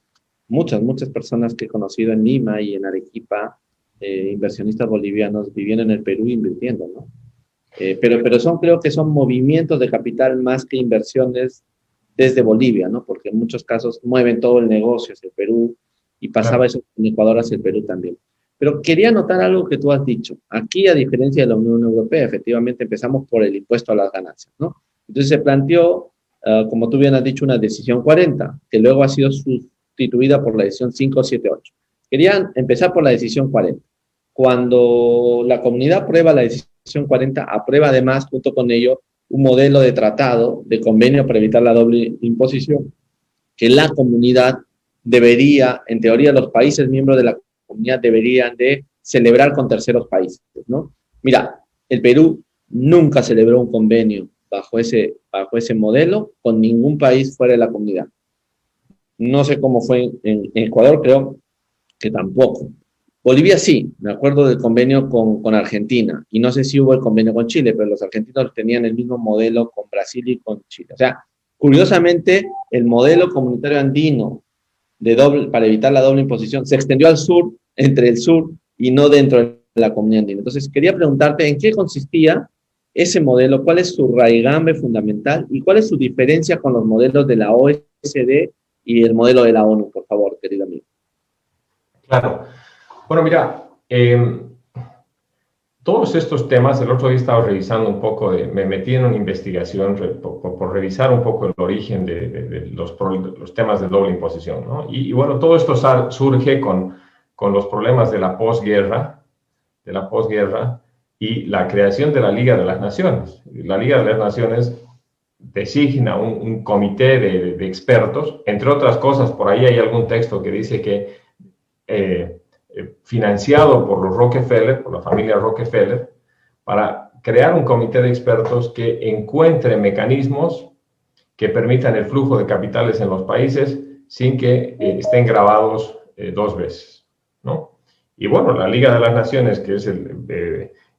muchas personas que he conocido en Lima y en Arequipa, inversionistas bolivianos viviendo en el Perú invirtiendo, ¿no? Pero creo que son movimientos de capital más que inversiones desde Bolivia, ¿no? Porque en muchos casos mueven todo el negocio hacia el Perú y pasaba eso en Ecuador hacia el Perú también. Pero quería notar algo que tú has dicho. Aquí, a diferencia de la Unión Europea, efectivamente empezamos por el impuesto a las ganancias, ¿no? Entonces se planteó, como tú bien has dicho, una decisión 40, que luego ha sido sustituida por la decisión 578. Querían empezar por la decisión 40. Cuando la comunidad aprueba la decisión 40, aprueba además, junto con ello, un modelo de tratado, de convenio para evitar la doble imposición, que la comunidad debería, en teoría, los países miembros de la comunidad deberían de celebrar con terceros países, ¿no? Mira, el Perú nunca celebró un convenio bajo ese modelo con ningún país fuera de la comunidad. No sé cómo fue en Ecuador, creo que tampoco. Bolivia sí, me acuerdo del convenio con Argentina, y no sé si hubo el convenio con Chile, pero los argentinos tenían el mismo modelo con Brasil y con Chile. O sea, curiosamente, el modelo comunitario andino para evitar la doble imposición se extendió al sur, entre el sur, y no dentro de la comunidad andina. Entonces, quería preguntarte en qué consistía ese modelo, cuál es su raigambre fundamental y cuál es su diferencia con los modelos de la OECD y el modelo de la ONU, por favor, querido amigo. Claro. Bueno, mira, todos estos temas, el otro día estaba revisando un poco, me metí en una investigación por revisar un poco el origen de los temas de doble imposición, ¿no? Y bueno, todo esto surge con los problemas de la posguerra y la creación de la Liga de las Naciones. La Liga de las Naciones designa un comité de expertos, entre otras cosas, por ahí hay algún texto que dice que financiado por los Rockefeller, por la familia Rockefeller, para crear un comité de expertos que encuentre mecanismos que permitan el flujo de capitales en los países sin que estén gravados dos veces, ¿no? Y bueno, la Liga de las Naciones, que es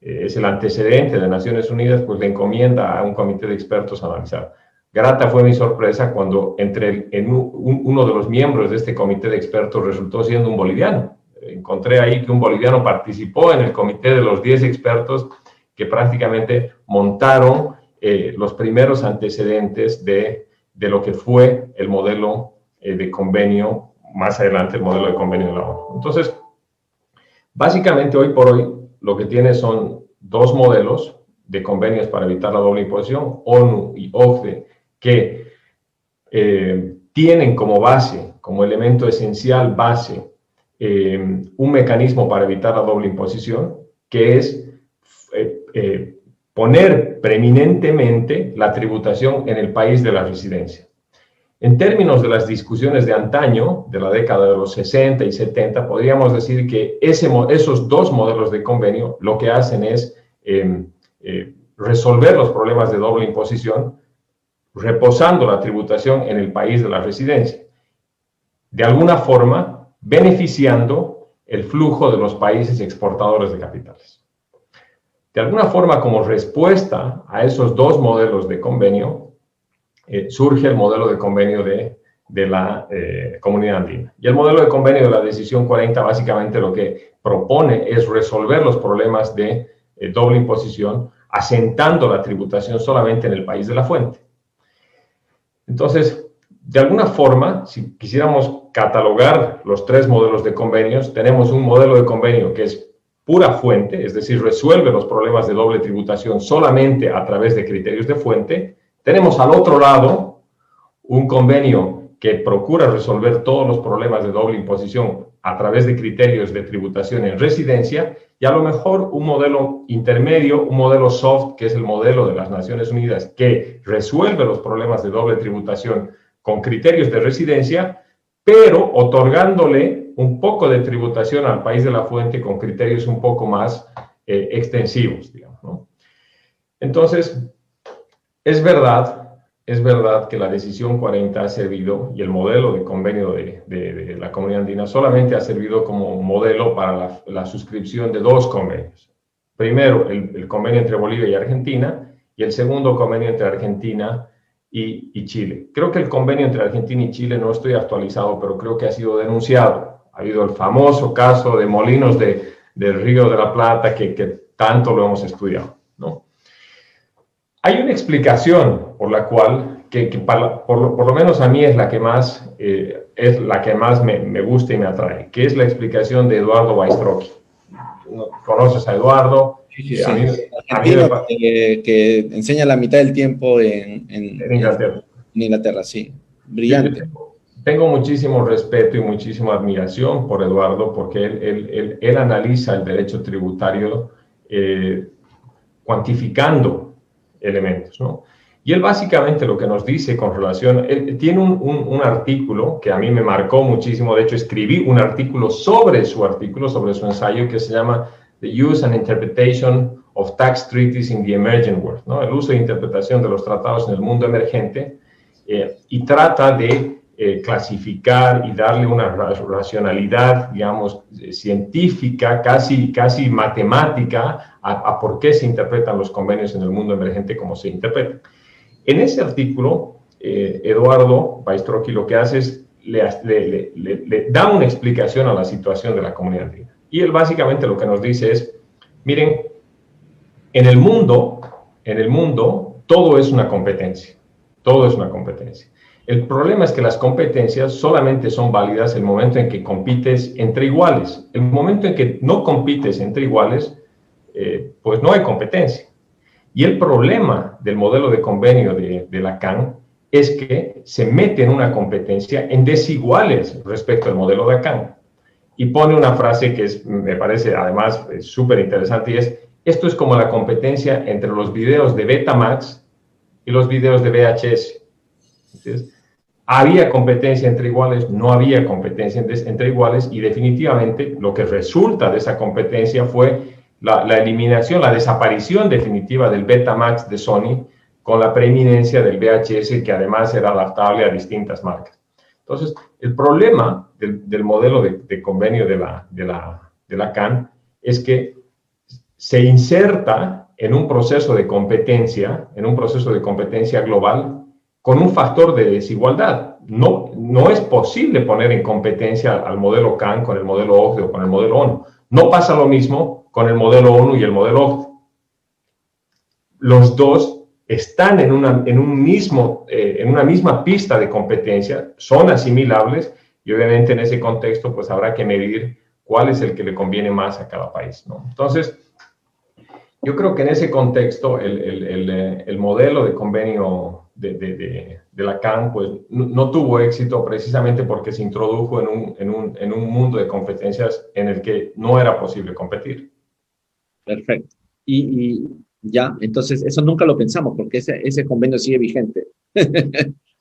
es el antecedente de Naciones Unidas, pues le encomienda a un comité de expertos analizar. Grata fue mi sorpresa cuando uno de los miembros de este comité de expertos resultó siendo un boliviano. Encontré ahí que un boliviano participó en el comité de los 10 expertos que prácticamente montaron los primeros antecedentes de lo que fue el modelo de convenio, más adelante el modelo de convenio de la ONU. Entonces, básicamente hoy por hoy lo que tiene son dos modelos de convenios para evitar la doble imposición, ONU y OCDE, que tienen como base, como elemento esencial base, un mecanismo para evitar la doble imposición, que es poner preeminentemente la tributación en el país de la residencia. En términos de las discusiones de antaño, de la década de los 60 y 70, podríamos decir que esos dos modelos de convenio lo que hacen es resolver los problemas de doble imposición, reposando la tributación en el país de la residencia. De alguna forma, beneficiando el flujo de los países exportadores de capitales. De alguna forma, como respuesta a esos dos modelos de convenio, surge el modelo de convenio de la Comunidad Andina. Y el modelo de convenio de la Decisión 40 básicamente lo que propone es resolver los problemas de doble imposición, asentando la tributación solamente en el país de la fuente. Entonces, de alguna forma, si quisiéramos catalogar los tres modelos de convenios, tenemos un modelo de convenio que es pura fuente, es decir, resuelve los problemas de doble tributación solamente a través de criterios de fuente. Tenemos al otro lado un convenio que procura resolver todos los problemas de doble imposición a través de criterios de tributación en residencia, y a lo mejor un modelo intermedio, un modelo soft, que es el modelo de las Naciones Unidas, que resuelve los problemas de doble tributación con criterios de residencia, pero otorgándole un poco de tributación al país de la fuente con criterios un poco más extensivos, digamos, ¿no? Entonces, es verdad que la Decisión 40 ha servido, y el modelo de convenio de la Comunidad Andina solamente ha servido como modelo para la suscripción de dos convenios. Primero, el convenio entre Bolivia y Argentina, y el segundo convenio entre Argentina y Chile. Creo que el convenio entre Argentina y Chile no estoy actualizado, pero creo que ha sido denunciado. Ha habido el famoso caso de Molinos del Río de la Plata que tanto lo hemos estudiado, ¿no? Hay una explicación por la cual, por lo menos a mí es la que más me gusta y me atrae, que es la explicación de Eduardo Bajstrowski. ¿Conoces a Eduardo? Sí. Argentino que enseña la mitad del tiempo en Inglaterra. En Inglaterra, sí. Brillante. Tengo muchísimo respeto y muchísima admiración por Eduardo, porque él analiza el derecho tributario cuantificando elementos, ¿no? Y él básicamente lo que nos dice con relación, él tiene un artículo que a mí me marcó muchísimo. De hecho, escribí un artículo sobre su ensayo, que se llama The Use and Interpretation of Tax Treaties in the Emerging World, ¿no? El uso e interpretación de los tratados en el mundo emergente, y trata de clasificar y darle una racionalidad, digamos, científica, casi matemática, a por qué se interpretan los convenios en el mundo emergente como se interpretan. En ese artículo, Eduardo Bajstrowski lo que hace es le da una explicación a la situación de la Comunidad Andina. Y él básicamente lo que nos dice es, miren, en el mundo todo es una competencia. Todo es una competencia. El problema es que las competencias solamente son válidas el momento en que compites entre iguales. El momento en que no compites entre iguales, pues no hay competencia. Y el problema del modelo de convenio de la CAN es que se mete en una competencia en desiguales respecto al modelo de CAN. Y pone una frase que me parece además súper interesante, y es: esto es como la competencia entre los videos de Betamax y los videos de VHS. Entonces, había competencia entre iguales, no había competencia entre iguales, y definitivamente lo que resulta de esa competencia fue la eliminación, la desaparición definitiva del Betamax de Sony, con la preeminencia del VHS, que además era adaptable a distintas marcas. Entonces, el problema del modelo de convenio de la CAN es que se inserta en un proceso de competencia, global, con un factor de desigualdad. No es posible poner en competencia al modelo CAN con el modelo OCDE o con el modelo ONU. No pasa lo mismo con el modelo ONU y el modelo OCDE. Los dos están en una misma pista de competencia, son asimilables y obviamente en ese contexto pues habrá que medir cuál es el que le conviene más a cada país, ¿no? Entonces, yo creo que en ese contexto el modelo de convenio de la CAN pues, no tuvo éxito precisamente porque se introdujo en un mundo de competencias en el que no era posible competir. Perfecto. Y ya, entonces eso nunca lo pensamos porque ese convenio sigue vigente.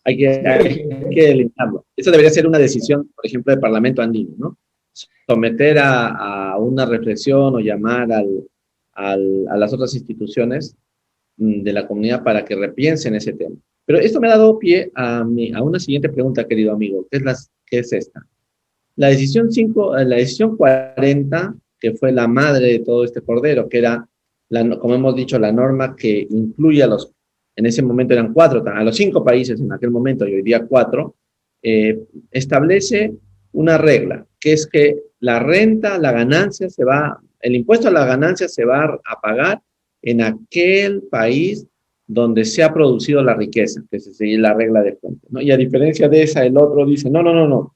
hay que eliminarlo. Eso debería ser una decisión, por ejemplo, del Parlamento andino, ¿no? Someter a una reflexión o llamar a las otras instituciones de la comunidad para que repiensen ese tema. Pero esto me ha dado pie a una siguiente pregunta, querido amigo, que es esta. La decisión 40, que fue la madre de todo este cordero, que era, como hemos dicho, la norma que incluye en ese momento eran 4, a los 5 países en aquel momento y hoy día 4, establece una regla, que es que la renta, la ganancia el impuesto a la ganancia se va a pagar en aquel país donde se ha producido la riqueza, que es la regla de fuente, ¿no? Y a diferencia de esa, el otro dice, no.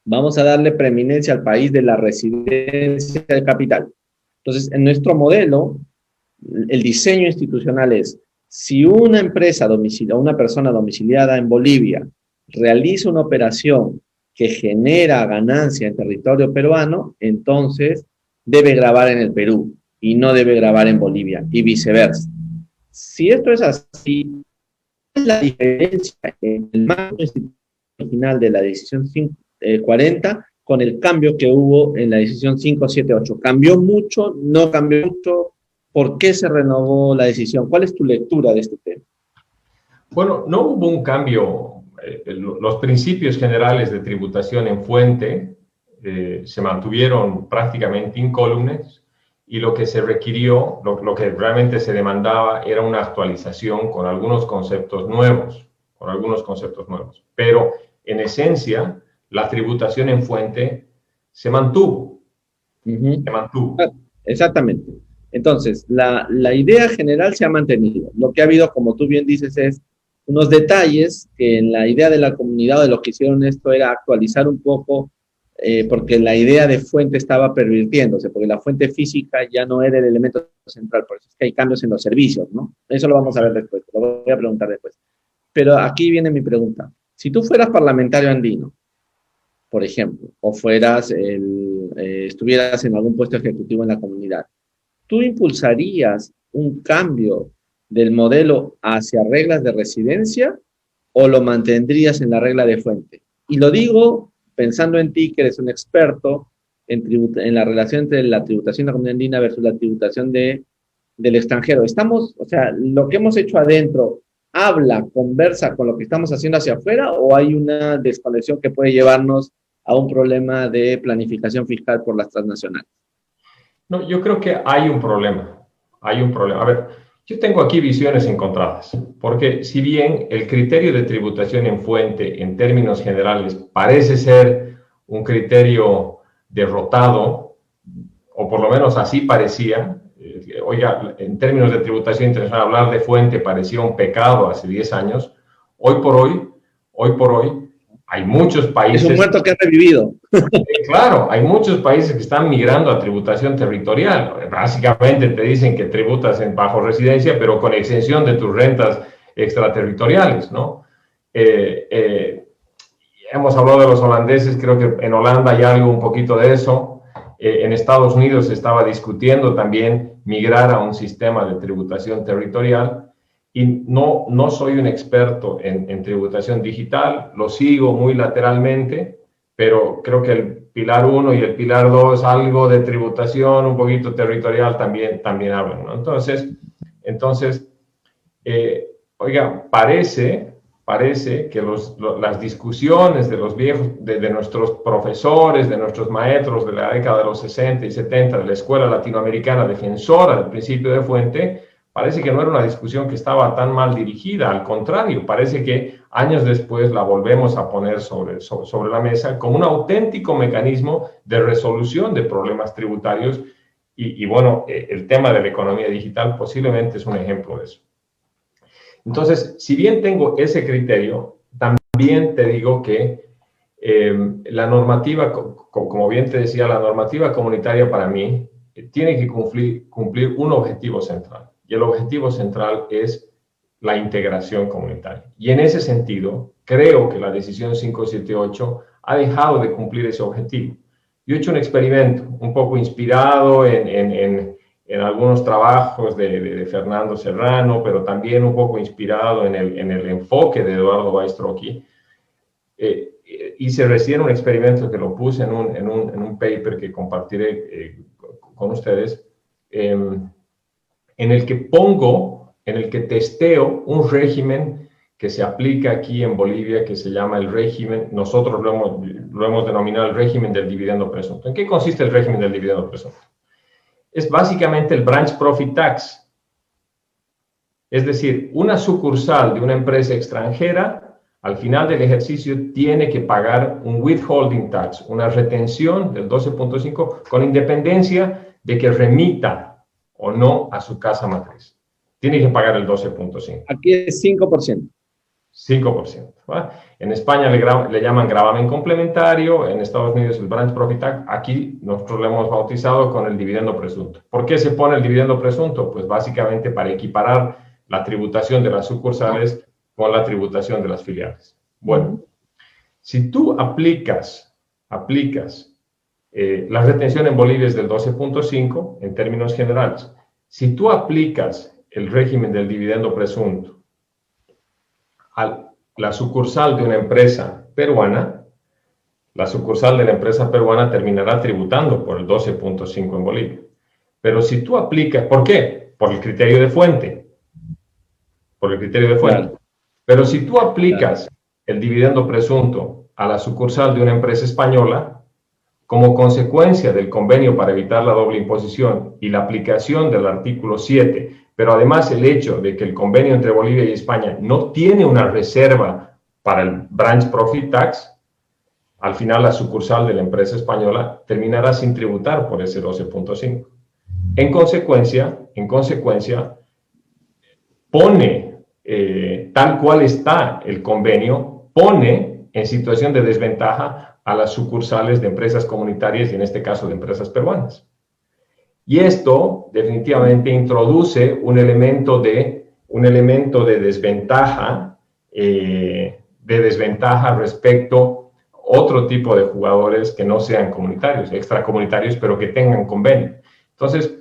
Vamos a darle preeminencia al país de la residencia del capital. Entonces, en nuestro modelo, el diseño institucional es, si una empresa una persona domiciliada en Bolivia realiza una operación que genera ganancia en territorio peruano, entonces debe gravar en el Perú y no debe gravar en Bolivia y viceversa. Si esto es así, ¿cuál es la diferencia en el marco original de la decisión 40 con el cambio que hubo en la decisión 578? ¿Cambió mucho? ¿No cambió mucho? ¿Por qué se renovó la decisión? ¿Cuál es tu lectura de este tema? Bueno, no hubo un cambio. Los principios generales de tributación en fuente se mantuvieron prácticamente incólumes y lo que se requirió, lo que realmente se demandaba era una actualización con algunos conceptos nuevos. Pero en esencia, la tributación en fuente se mantuvo. Exactamente. Entonces, la idea general se ha mantenido. Lo que ha habido, como tú bien dices, es unos detalles que en la idea de la comunidad o de los que hicieron esto era actualizar un poco, porque la idea de fuente estaba pervirtiéndose, porque la fuente física ya no era el elemento central, por eso es que hay cambios en los servicios, ¿no? Eso lo vamos a ver después, lo voy a preguntar después. Pero aquí viene mi pregunta. Si tú fueras parlamentario andino, por ejemplo, o estuvieras en algún puesto ejecutivo en la comunidad, ¿tú impulsarías un cambio del modelo hacia reglas de residencia o lo mantendrías en la regla de fuente? Y lo digo pensando en ti, que eres un experto en la relación entre la tributación de la comunidad andina versus la tributación del extranjero. O sea, lo que hemos hecho adentro, conversa con lo que estamos haciendo hacia afuera, o hay una desconexión que puede llevarnos a un problema de planificación fiscal por las transnacionales? No, yo creo que hay un problema. A ver, yo tengo aquí visiones encontradas, porque si bien el criterio de tributación en fuente, en términos generales, parece ser un criterio derrotado, o por lo menos así parecía, oiga, en términos de tributación internacional, hablar de fuente parecía un pecado hace 10 años, hoy por hoy, hay muchos países... Es un muerto que ha revivido. Claro, hay muchos países que están migrando a tributación territorial. Básicamente te dicen que tributas bajo residencia, pero con exención de tus rentas extraterritoriales, ¿no? Hemos hablado de los holandeses, creo que en Holanda hay algo un poquito de eso. En Estados Unidos se estaba discutiendo también migrar a un sistema de tributación territorial. Y no soy un experto en tributación digital, lo sigo muy lateralmente, pero creo que el pilar 1 y el pilar 2, algo de tributación, un poquito territorial, también hablan, ¿no? Entonces oiga, parece parece que las discusiones de los viejos, de nuestros profesores, de nuestros maestros de la década de los 60 y 70, de la escuela latinoamericana defensora del principio de fuente, parece que no era una discusión que estaba tan mal dirigida, al contrario, parece que años después la volvemos a poner sobre la mesa como un auténtico mecanismo de resolución de problemas tributarios y bueno, el tema de la economía digital posiblemente es un ejemplo de eso. Entonces, si bien tengo ese criterio, también te digo que la normativa, como bien te decía, la normativa comunitaria para mí tiene que cumplir un objetivo central. Y el objetivo central es la integración comunitaria. Y en ese sentido, creo que la decisión 578 ha dejado de cumplir ese objetivo. Yo he hecho un experimento un poco inspirado en algunos trabajos de Fernando Serrano, pero también un poco inspirado en el enfoque de Eduardo Baistrocchi. Hice recién un experimento que lo puse en un paper que compartiré con ustedes, en el que testeo un régimen que se aplica aquí en Bolivia, que se llama el régimen, nosotros lo hemos denominado el régimen del dividendo presunto. ¿En qué consiste el régimen del dividendo presunto? Es básicamente el branch profit tax. Es decir, una sucursal de una empresa extranjera, al final del ejercicio, tiene que pagar un withholding tax, una retención del 12.5, con independencia de que remita o no a su casa matriz. Tiene que pagar el 12.5. Aquí es 5%. 5%. ¿Va? En España le llaman gravamen complementario, en Estados Unidos el branch profit tax, aquí nosotros lo hemos bautizado con el dividendo presunto. ¿Por qué se pone el dividendo presunto? Pues básicamente para equiparar la tributación de las sucursales con la tributación de las filiales. Bueno, si tú aplicas la retención en Bolivia es del 12.5 en términos generales. Si tú aplicas el régimen del dividendo presunto a la sucursal de una empresa peruana, la sucursal de la empresa peruana terminará tributando por el 12.5 en Bolivia. Pero si tú aplicas, ¿por qué? Por el criterio de fuente. Por el criterio de fuente. Claro. Pero si tú aplicas el dividendo presunto a la sucursal de una empresa española, como consecuencia del convenio para evitar la doble imposición y la aplicación del artículo 7, pero además el hecho de que el convenio entre Bolivia y España no tiene una reserva para el branch profit tax, al final la sucursal de la empresa española terminará sin tributar por ese 12.5. En consecuencia, pone, tal cual está el convenio, pone en situación de desventaja a las sucursales de empresas comunitarias y en este caso de empresas peruanas. Y esto definitivamente introduce un elemento de desventaja, respecto a otro tipo de jugadores que no sean comunitarios, extracomunitarios, pero que tengan convenio. Entonces,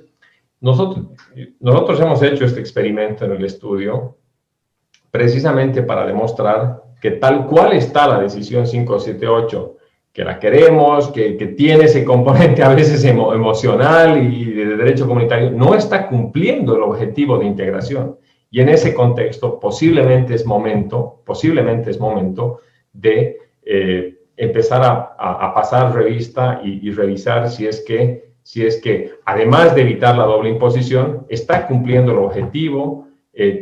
nosotros hemos hecho este experimento en el estudio precisamente para demostrar que tal cual está la decisión 578, que la queremos, que tiene ese componente a veces emocional y de derecho comunitario, no está cumpliendo el objetivo de integración. Y en ese contexto posiblemente es momento de empezar a pasar revista y revisar si es que, además de evitar la doble imposición, está cumpliendo el objetivo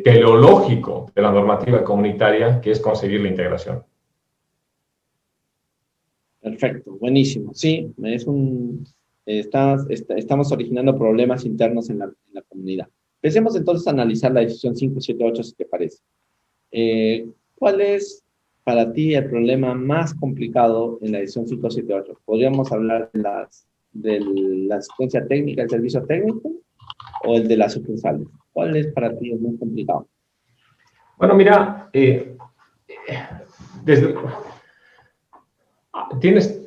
teleológico de la normativa comunitaria, que es conseguir la integración. Perfecto, buenísimo. Sí, estamos originando problemas internos en la comunidad. Empecemos entonces a analizar la decisión 578, si te parece. ¿Cuál es para ti el problema más complicado en la decisión 578? ¿Podríamos hablar de la asistencia técnica, el servicio técnico, o el de las sucursales? ¿Cuál es para ti el más complicado? Bueno, mira,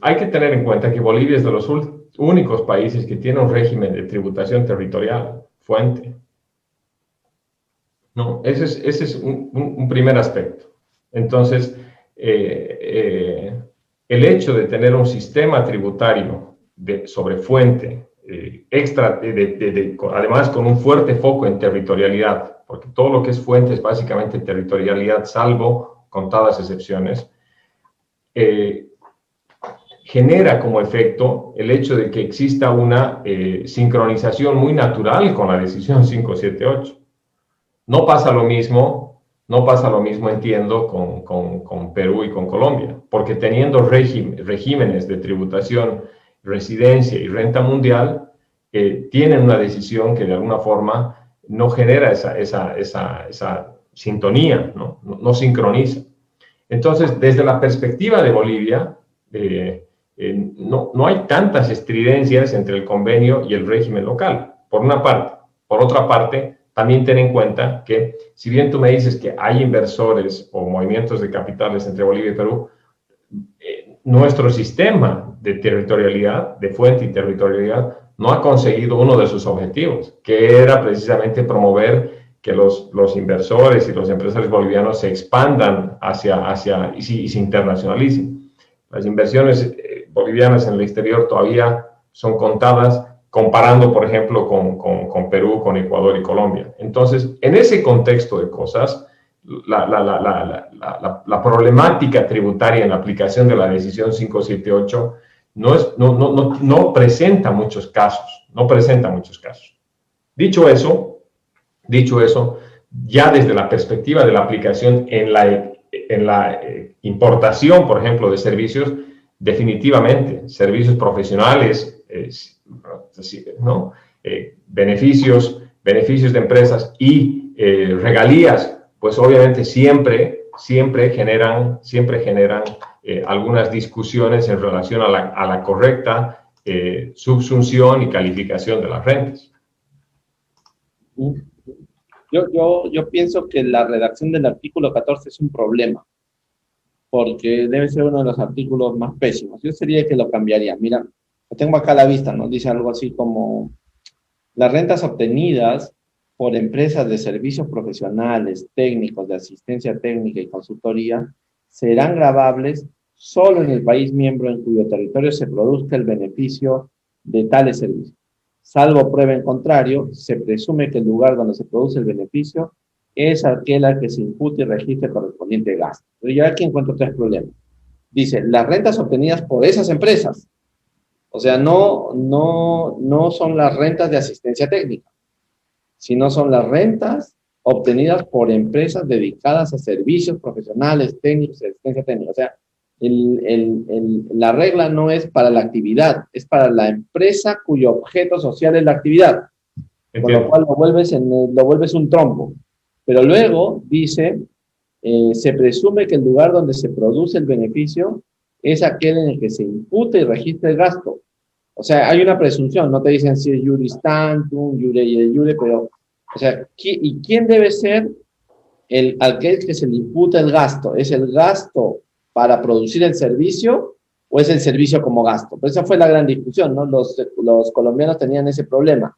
hay que tener en cuenta que Bolivia es de los únicos países que tiene un régimen de tributación territorial, fuente. No, ese es un primer aspecto. Entonces, el hecho de tener un sistema tributario sobre fuente, además con un fuerte foco en territorialidad, porque todo lo que es fuente es básicamente territorialidad, salvo contadas excepciones, genera como efecto el hecho de que exista una sincronización muy natural con la decisión 578. No pasa lo mismo, entiendo, con Perú y con Colombia, porque teniendo regímenes de tributación, residencia y renta mundial, tienen una decisión que de alguna forma no genera esa sintonía, no sincroniza. Entonces, desde la perspectiva de Bolivia, no hay tantas estridencias entre el convenio y el régimen local, por una parte. Por otra parte, también ten en cuenta que, si bien tú me dices que hay inversores o movimientos de capitales entre Bolivia y Perú, nuestro sistema de territorialidad, de fuente y territorialidad, no ha conseguido uno de sus objetivos, que era precisamente promover que los inversores y los empresarios bolivianos se expandan y se internacionalicen. Las inversiones bolivianas en el exterior todavía son contadas, comparando, por ejemplo, con Perú, con Ecuador y Colombia. Entonces, en ese contexto de cosas, la problemática tributaria en la aplicación de la decisión 578 no presenta muchos casos, Dicho eso, ya desde la perspectiva de la aplicación en la importación, por ejemplo, de servicios, definitivamente, servicios profesionales, ¿no? Beneficios de empresas y regalías, pues obviamente siempre generan algunas discusiones en relación a la correcta subsunción y calificación de las rentas. Yo pienso que la redacción del artículo 14 es un problema, porque debe ser uno de los artículos más pésimos. Yo sería que lo cambiaría. Mira, lo tengo acá a la vista, ¿no? Dice algo así como: las rentas obtenidas por empresas de servicios profesionales, técnicos, de asistencia técnica y consultoría serán gravables solo en el país miembro en cuyo territorio se produzca el beneficio de tales servicios. Salvo prueba en contrario, se presume que el lugar donde se produce el beneficio es aquel al que se impute y registre correspondiente gasto. Pero yo aquí encuentro tres problemas. Dice, las rentas obtenidas por esas empresas. O sea, no son las rentas de asistencia técnica, sino son las rentas obtenidas por empresas dedicadas a servicios profesionales, técnicos y asistencia técnica. O sea, la regla no es para la actividad, es para la empresa cuyo objeto social es la actividad. Con lo cual lo vuelves un trompo. Pero luego dice, se presume que el lugar donde se produce el beneficio es aquel en el que se impute y registra el gasto. O sea, hay una presunción, no te dicen si es juris tantum, jure y el jure, pero, o sea, ¿y quién debe ser aquel que se le imputa el gasto? ¿Es el gasto para producir el servicio o es el servicio como gasto? Pues esa fue la gran discusión, ¿no? Los colombianos tenían ese problema,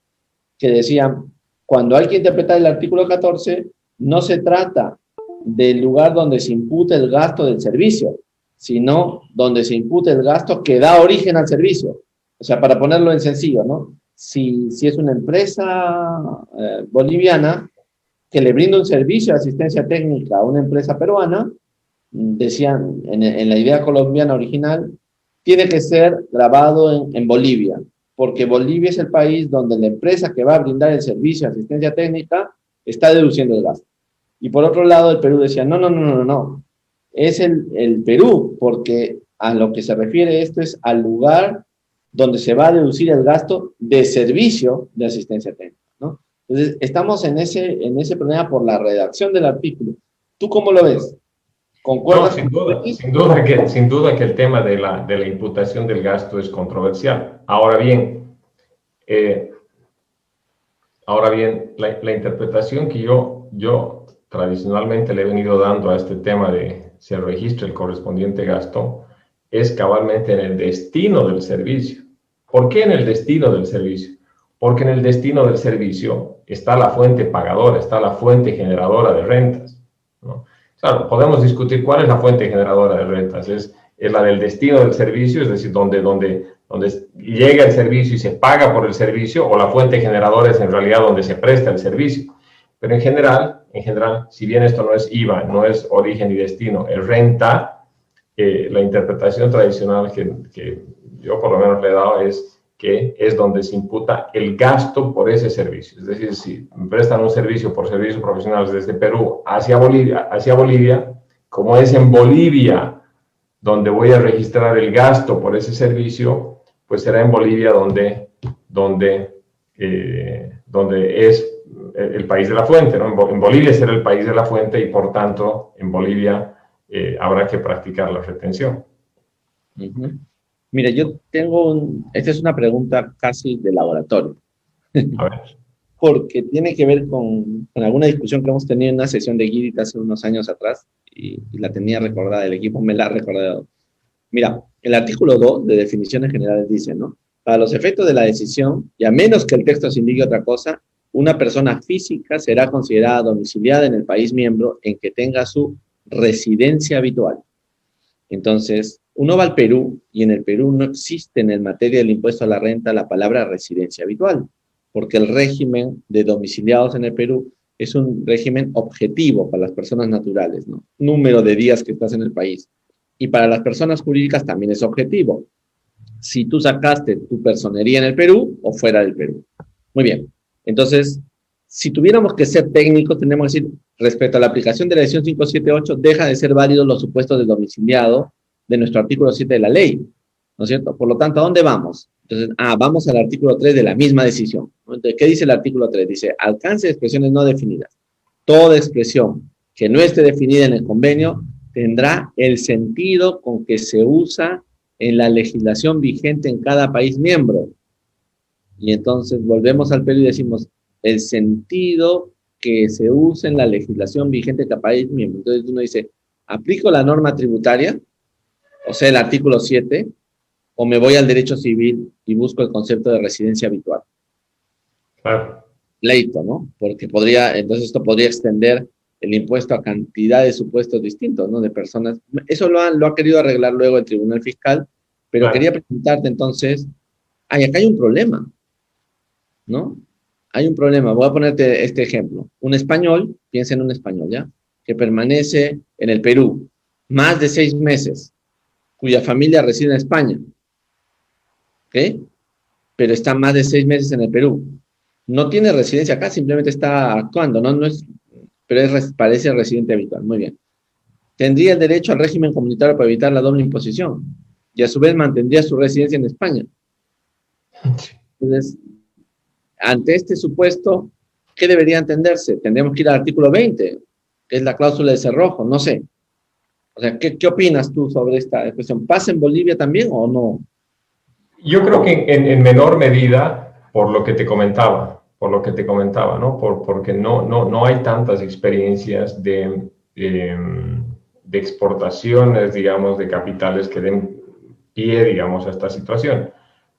que decían, cuando hay que interpretar el artículo 14, no se trata del lugar donde se impute el gasto del servicio, sino donde se impute el gasto que da origen al servicio. O sea, para ponerlo en sencillo, ¿no? Si es una empresa boliviana que le brinda un servicio de asistencia técnica a una empresa peruana, decían en la idea colombiana original, tiene que ser grabado en Bolivia, porque Bolivia es el país donde la empresa que va a brindar el servicio de asistencia técnica está deduciendo el gasto. Y por otro lado, el Perú decía, no. Es el Perú, porque a lo que se refiere esto es al lugar donde se va a deducir el gasto de servicio de asistencia técnica, ¿no? Entonces, estamos en ese problema por la redacción del artículo. ¿Tú cómo lo ves? ¿Concuerdas? No, sin duda que el tema de la imputación del gasto es controversial. Ahora bien, la interpretación que yo tradicionalmente le he venido dando a este tema de se registra el correspondiente gasto es cabalmente en el destino del servicio. ¿Por qué en el destino del servicio? Porque en el destino del servicio está la fuente pagadora, está la fuente generadora de rentas, ¿no? Claro, podemos discutir cuál es la fuente generadora de rentas. ¿Es la del destino del servicio, es decir, donde llega el servicio y se paga por el servicio, o la fuente generadora es en realidad donde se presta el servicio? Pero en general, si bien esto no es IVA, no es origen y destino, es renta, la interpretación tradicional que yo por lo menos le he dado es que es donde se imputa el gasto por ese servicio. Es decir, si prestan un servicio por servicios profesionales desde Perú hacia Bolivia, como es en Bolivia donde voy a registrar el gasto por ese servicio, pues será en Bolivia donde es el país de la fuente, ¿no? En Bolivia será el país de la fuente y por tanto en Bolivia habrá que practicar la retención. Uh-huh. Mira, yo tengo esta es una pregunta casi de laboratorio. A ver. Porque tiene que ver con alguna discusión que hemos tenido en una sesión de Guidit hace unos años atrás, y la tenía recordada, el equipo me la ha recordado. Mira, el artículo 2 de definiciones generales dice, ¿no? Para los efectos de la decisión, y a menos que el texto se indique otra cosa, una persona física será considerada domiciliada en el país miembro en que tenga su residencia habitual. Entonces, uno va al Perú, y en el Perú no existe en el materia del impuesto a la renta la palabra residencia habitual, porque el régimen de domiciliados en el Perú es un régimen objetivo para las personas naturales, ¿no? Número de días que estás en el país. Y para las personas jurídicas también es objetivo. Si tú sacaste tu personería en el Perú o fuera del Perú. Muy bien. Entonces, si tuviéramos que ser técnicos, tendríamos que decir, respecto a la aplicación de la decisión 578, deja de ser válidos los supuestos del domiciliado de nuestro artículo 7 de la ley, ¿no es cierto? Por lo tanto, ¿a dónde vamos? Entonces, vamos al artículo 3 de la misma decisión. Entonces, ¿qué dice el artículo 3? Dice, alcance de expresiones no definidas. Toda expresión que no esté definida en el convenio tendrá el sentido con que se usa en la legislación vigente en cada país miembro. Y entonces volvemos al Perú y decimos, el sentido que se usa en la legislación vigente en cada país miembro. Entonces uno dice, ¿aplico la norma tributaria? O sea, el artículo 7, o me voy al derecho civil y busco el concepto de residencia habitual. Claro. Pleito, ¿no? Porque entonces esto podría extender el impuesto a cantidad de supuestos distintos, ¿no? De personas. Eso lo ha querido arreglar luego el Tribunal Fiscal, pero claro. Quería preguntarte entonces, acá hay un problema, ¿no? Hay un problema. Voy a ponerte este ejemplo. Un español, piensa en un español, ¿ya? Que permanece en el Perú más de 6 meses, cuya familia reside en España, ¿ok? Pero está más de 6 meses en el Perú. No tiene residencia acá, simplemente está actuando, ¿no? Pero parece residente habitual. Muy bien. Tendría el derecho al régimen comunitario para evitar la doble imposición y a su vez mantendría su residencia en España. Entonces, ante este supuesto, ¿qué debería entenderse? Tendríamos que ir al artículo 20, que es la cláusula de cerrojo, no sé. O sea, ¿qué opinas tú sobre esta cuestión? ¿Pasa en Bolivia también o no? Yo creo que en menor medida, por lo que te comentaba, ¿no? Porque no hay tantas experiencias de exportaciones, digamos, de capitales que den pie, digamos, a esta situación.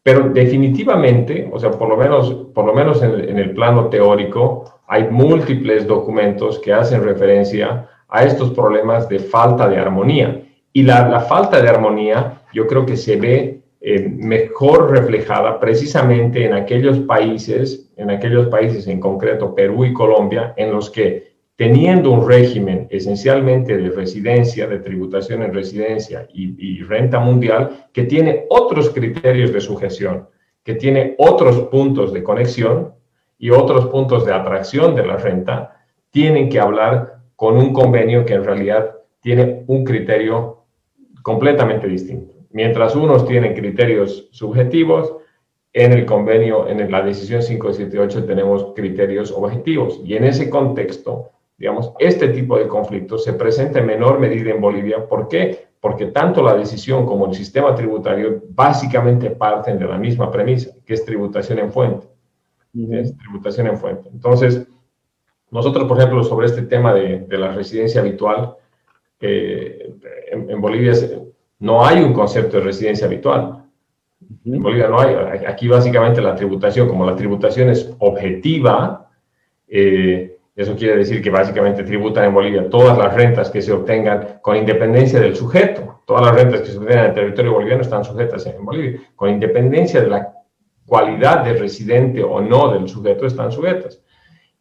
Pero definitivamente, o sea, por lo menos en el plano teórico, hay múltiples documentos que hacen referencia a estos problemas de falta de armonía. Y la falta de armonía, yo creo que se ve mejor reflejada precisamente en aquellos países en concreto Perú y Colombia, en los que teniendo un régimen esencialmente de residencia, de tributación en residencia y renta mundial, que tiene otros criterios de sujeción, que tiene otros puntos de conexión y otros puntos de atracción de la renta, tienen que hablar con un convenio que en realidad tiene un criterio completamente distinto. Mientras unos tienen criterios subjetivos, en el convenio, en la decisión 578 tenemos criterios objetivos. Y en ese contexto, digamos, este tipo de conflictos se presenta en menor medida en Bolivia. ¿Por qué? Porque tanto la decisión como el sistema tributario básicamente parten de la misma premisa, que es tributación en fuente. Es tributación en fuente. Entonces, nosotros, por ejemplo, sobre este tema de la residencia habitual, en Bolivia no hay un concepto de residencia habitual. En Bolivia no hay. Aquí básicamente la tributación, como la tributación es objetiva, eso quiere decir que básicamente tributan en Bolivia todas las rentas que se obtengan con independencia del sujeto. Todas las rentas que se obtengan en el territorio boliviano están sujetas en Bolivia. Con independencia de la cualidad de residente o no del sujeto, están sujetas.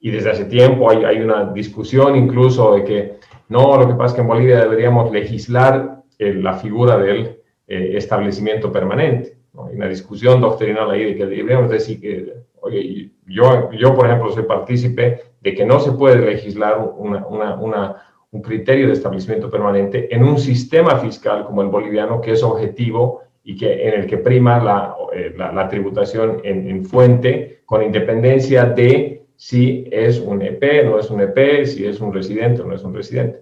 y desde hace tiempo hay una discusión incluso de que no, lo que pasa es que en Bolivia deberíamos legislar la figura del establecimiento permanente, ¿no? Hay una discusión doctrinal ahí de que deberíamos decir que, oye, yo por ejemplo soy partícipe de que no se puede legislar un criterio de establecimiento permanente en un sistema fiscal como el boliviano, que es objetivo y en el que prima la tributación en fuente, con independencia de si es un EP, no es un EP, si es un residente o no es un residente.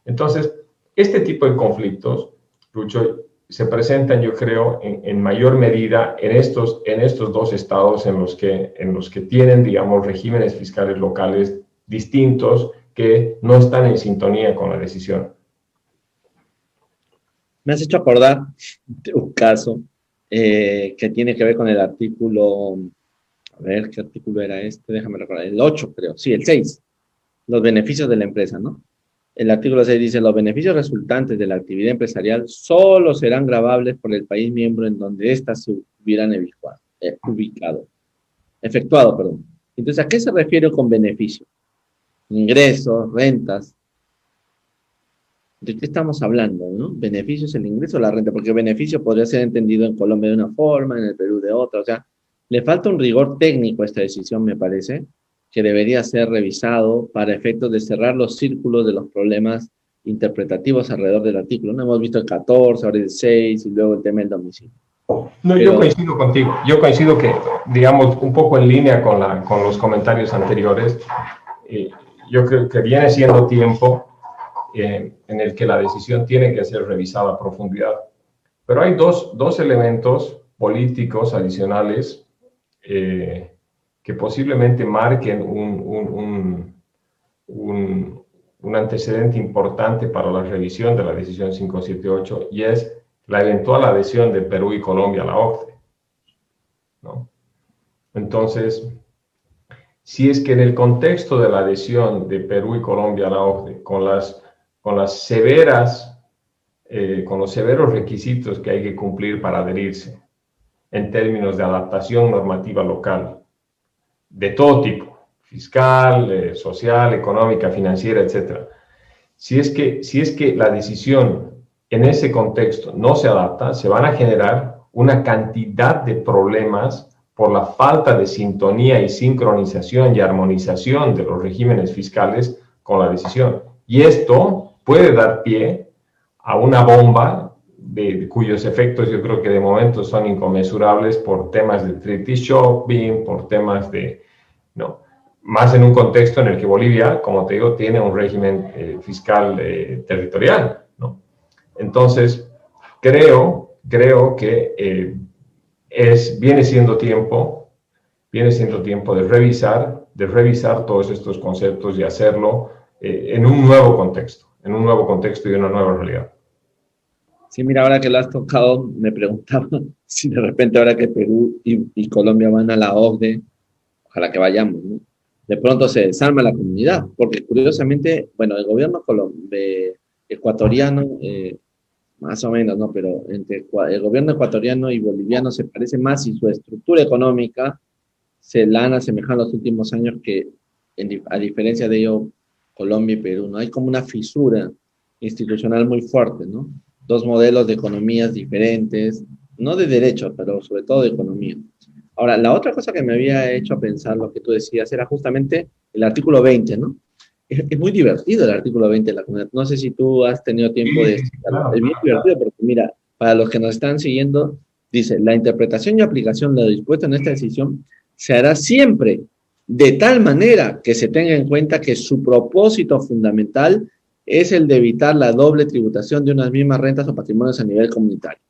Entonces, este tipo de conflictos, Lucho, se presentan, yo creo, en mayor medida en estos dos estados en los que tienen, digamos, regímenes fiscales locales distintos que no están en sintonía con la decisión. Me has hecho acordar de un caso que tiene que ver con el artículo, a ver, ¿qué artículo era este? Déjame recordar, el 8 creo, sí, el 6, los beneficios de la empresa, ¿no? El artículo 6 dice, los beneficios resultantes de la actividad empresarial solo serán gravables por el país miembro en donde éstas se hubieran efectuado, perdón. Entonces, ¿a qué se refiere con beneficio? Ingresos, rentas. ¿De qué estamos hablando, no? ¿Beneficio es el ingreso o la renta? Porque beneficio podría ser entendido en Colombia de una forma, en el Perú de otra. O sea, le falta un rigor técnico a esta decisión, me parece, que debería ser revisado para efectos de cerrar los círculos de los problemas interpretativos alrededor del artículo. No hemos visto el 14, ahora el 6 y luego el tema del domicilio. No, yo coincido contigo. Yo coincido que, digamos, un poco en línea con los comentarios anteriores, yo creo que viene siendo tiempo en el que la decisión tiene que ser revisada a profundidad. Pero hay dos elementos políticos adicionales que posiblemente marquen un antecedente importante para la revisión de la decisión 578, y es la eventual adhesión de Perú y Colombia a la OCDE, ¿no? Entonces, si es que en el contexto de la adhesión de Perú y Colombia a la OCDE, con los severos requisitos que hay que cumplir para adherirse, en términos de adaptación normativa local, de todo tipo, fiscal, social, económica, financiera, etc. Si es que la decisión en ese contexto no se adapta, se van a generar una cantidad de problemas por la falta de sintonía y sincronización y armonización de los regímenes fiscales con la decisión. Y esto puede dar pie a una bomba cuyos efectos yo creo que de momento son inconmensurables por temas de treaty shopping, por temas no, más en un contexto en el que Bolivia, como te digo, tiene un régimen fiscal territorial, ¿no? Entonces, creo que viene siendo tiempo de revisar todos estos conceptos y hacerlo en un nuevo contexto y una nueva realidad. Sí, mira, ahora que lo has tocado, me preguntaba si de repente ahora que Perú y Colombia van a la OCDE, ojalá que vayamos, ¿no? De pronto se desarma la comunidad, porque curiosamente, bueno, el gobierno ecuatoriano, más o menos, ¿no? Pero entre el gobierno ecuatoriano y boliviano se parece más y su estructura económica se la han asemejado en los últimos años que, a diferencia de ello, Colombia y Perú, ¿no? Hay como una fisura institucional muy fuerte, ¿no? Dos modelos de economías diferentes, no de derecho, pero sobre todo de economía. Ahora, la otra cosa que me había hecho pensar lo que tú decías era justamente el artículo 20, ¿no? Es muy divertido el artículo 20 de la comunidad. No sé si tú has tenido tiempo de estudiarlo. Claro, Es bien divertido porque, mira, para los que nos están siguiendo, dice, la interpretación y aplicación de lo dispuesto en esta decisión se hará siempre de tal manera que se tenga en cuenta que su propósito fundamental es el de evitar la doble tributación de unas mismas rentas o patrimonios a nivel comunitario.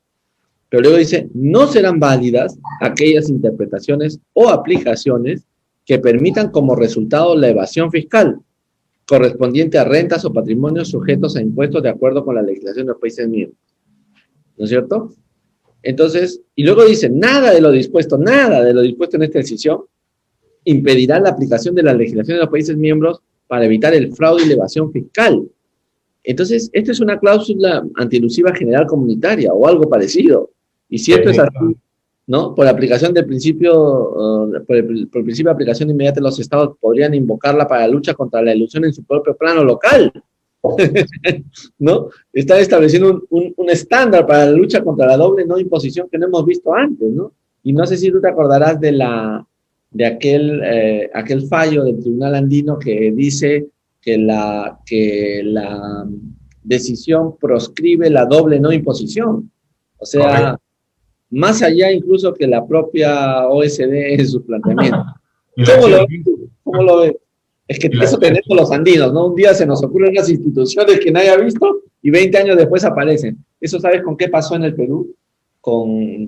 Pero luego dice, no serán válidas aquellas interpretaciones o aplicaciones que permitan como resultado la evasión fiscal correspondiente a rentas o patrimonios sujetos a impuestos de acuerdo con la legislación de los países miembros. ¿No es cierto? Entonces, y luego dice, nada de lo dispuesto en esta decisión impedirá la aplicación de la legislación de los países miembros para evitar el fraude y la evasión fiscal. Entonces, esta es una cláusula antielusiva general comunitaria o algo parecido. Y si esto es así, ¿no? Por aplicación del principio, por el principio de aplicación inmediata, los estados podrían invocarla para la lucha contra la ilusión en su propio plano local, ¿no? Están estableciendo un estándar para la lucha contra la doble no imposición que no hemos visto antes, ¿no? Y no sé si tú te acordarás de aquel fallo del Tribunal Andino que dice que la decisión proscribe la doble no imposición. O sea, Correcto. más allá incluso que la propia OSD en su planteamiento. Y la ¿Cómo lo acción, ves tú? ¿Cómo lo ves? Es que y la eso acción, tenemos los andinos, ¿no? Un día se nos ocurren unas instituciones que nadie ha visto y 20 años después aparecen. ¿Eso sabes con qué pasó en el Perú?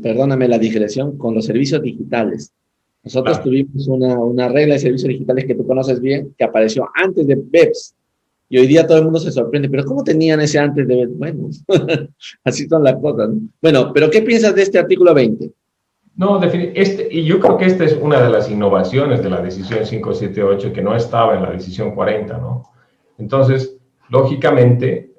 Perdóname la digresión, con los servicios digitales. Nosotros claro. tuvimos una regla de servicios digitales que tú conoces bien, que apareció antes de BEPS. Y hoy día todo el mundo se sorprende, pero ¿cómo tenían ese antes de BEPS? Bueno, así son las cosas, ¿no? Bueno, pero ¿qué piensas de este artículo 20? No, y yo creo que esta es una de las innovaciones de la decisión 578 que no estaba en la decisión 40, ¿no? Entonces, lógicamente,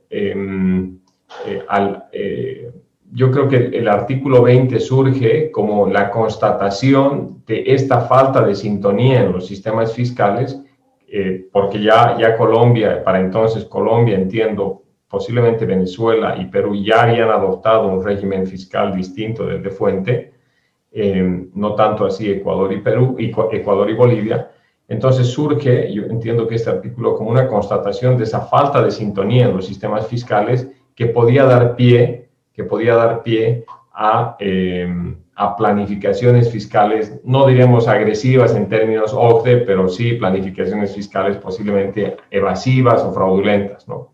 yo creo que el artículo 20 surge como la constatación de esta falta de sintonía en los sistemas fiscales, porque ya Colombia, para entonces Colombia, entiendo, posiblemente Venezuela y Perú ya habían adoptado un régimen fiscal distinto del de fuente, no tanto así Ecuador y Perú, Ecuador y Bolivia. Entonces surge, yo entiendo que este artículo como una constatación de esa falta de sintonía en los sistemas fiscales que podía dar pie a planificaciones fiscales, no diríamos agresivas en términos OCDE, pero sí planificaciones fiscales posiblemente evasivas o fraudulentas, ¿no?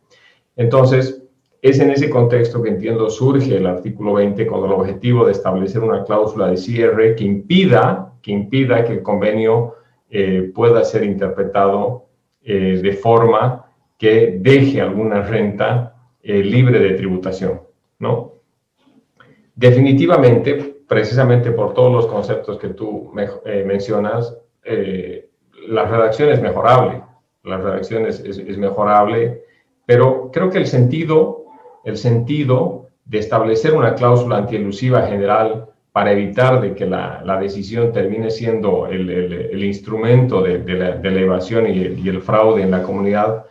Entonces, es en ese contexto que entiendo surge el artículo 20 con el objetivo de establecer una cláusula de cierre que impida que el convenio pueda ser interpretado de forma que deje alguna renta libre de tributación, ¿no? Definitivamente, precisamente por todos los conceptos que tú mencionas, la redacción es mejorable, es mejorable, pero creo que el sentido de establecer una cláusula antielusiva general para evitar de que la decisión termine siendo el instrumento de la evasión y el fraude en la comunidad,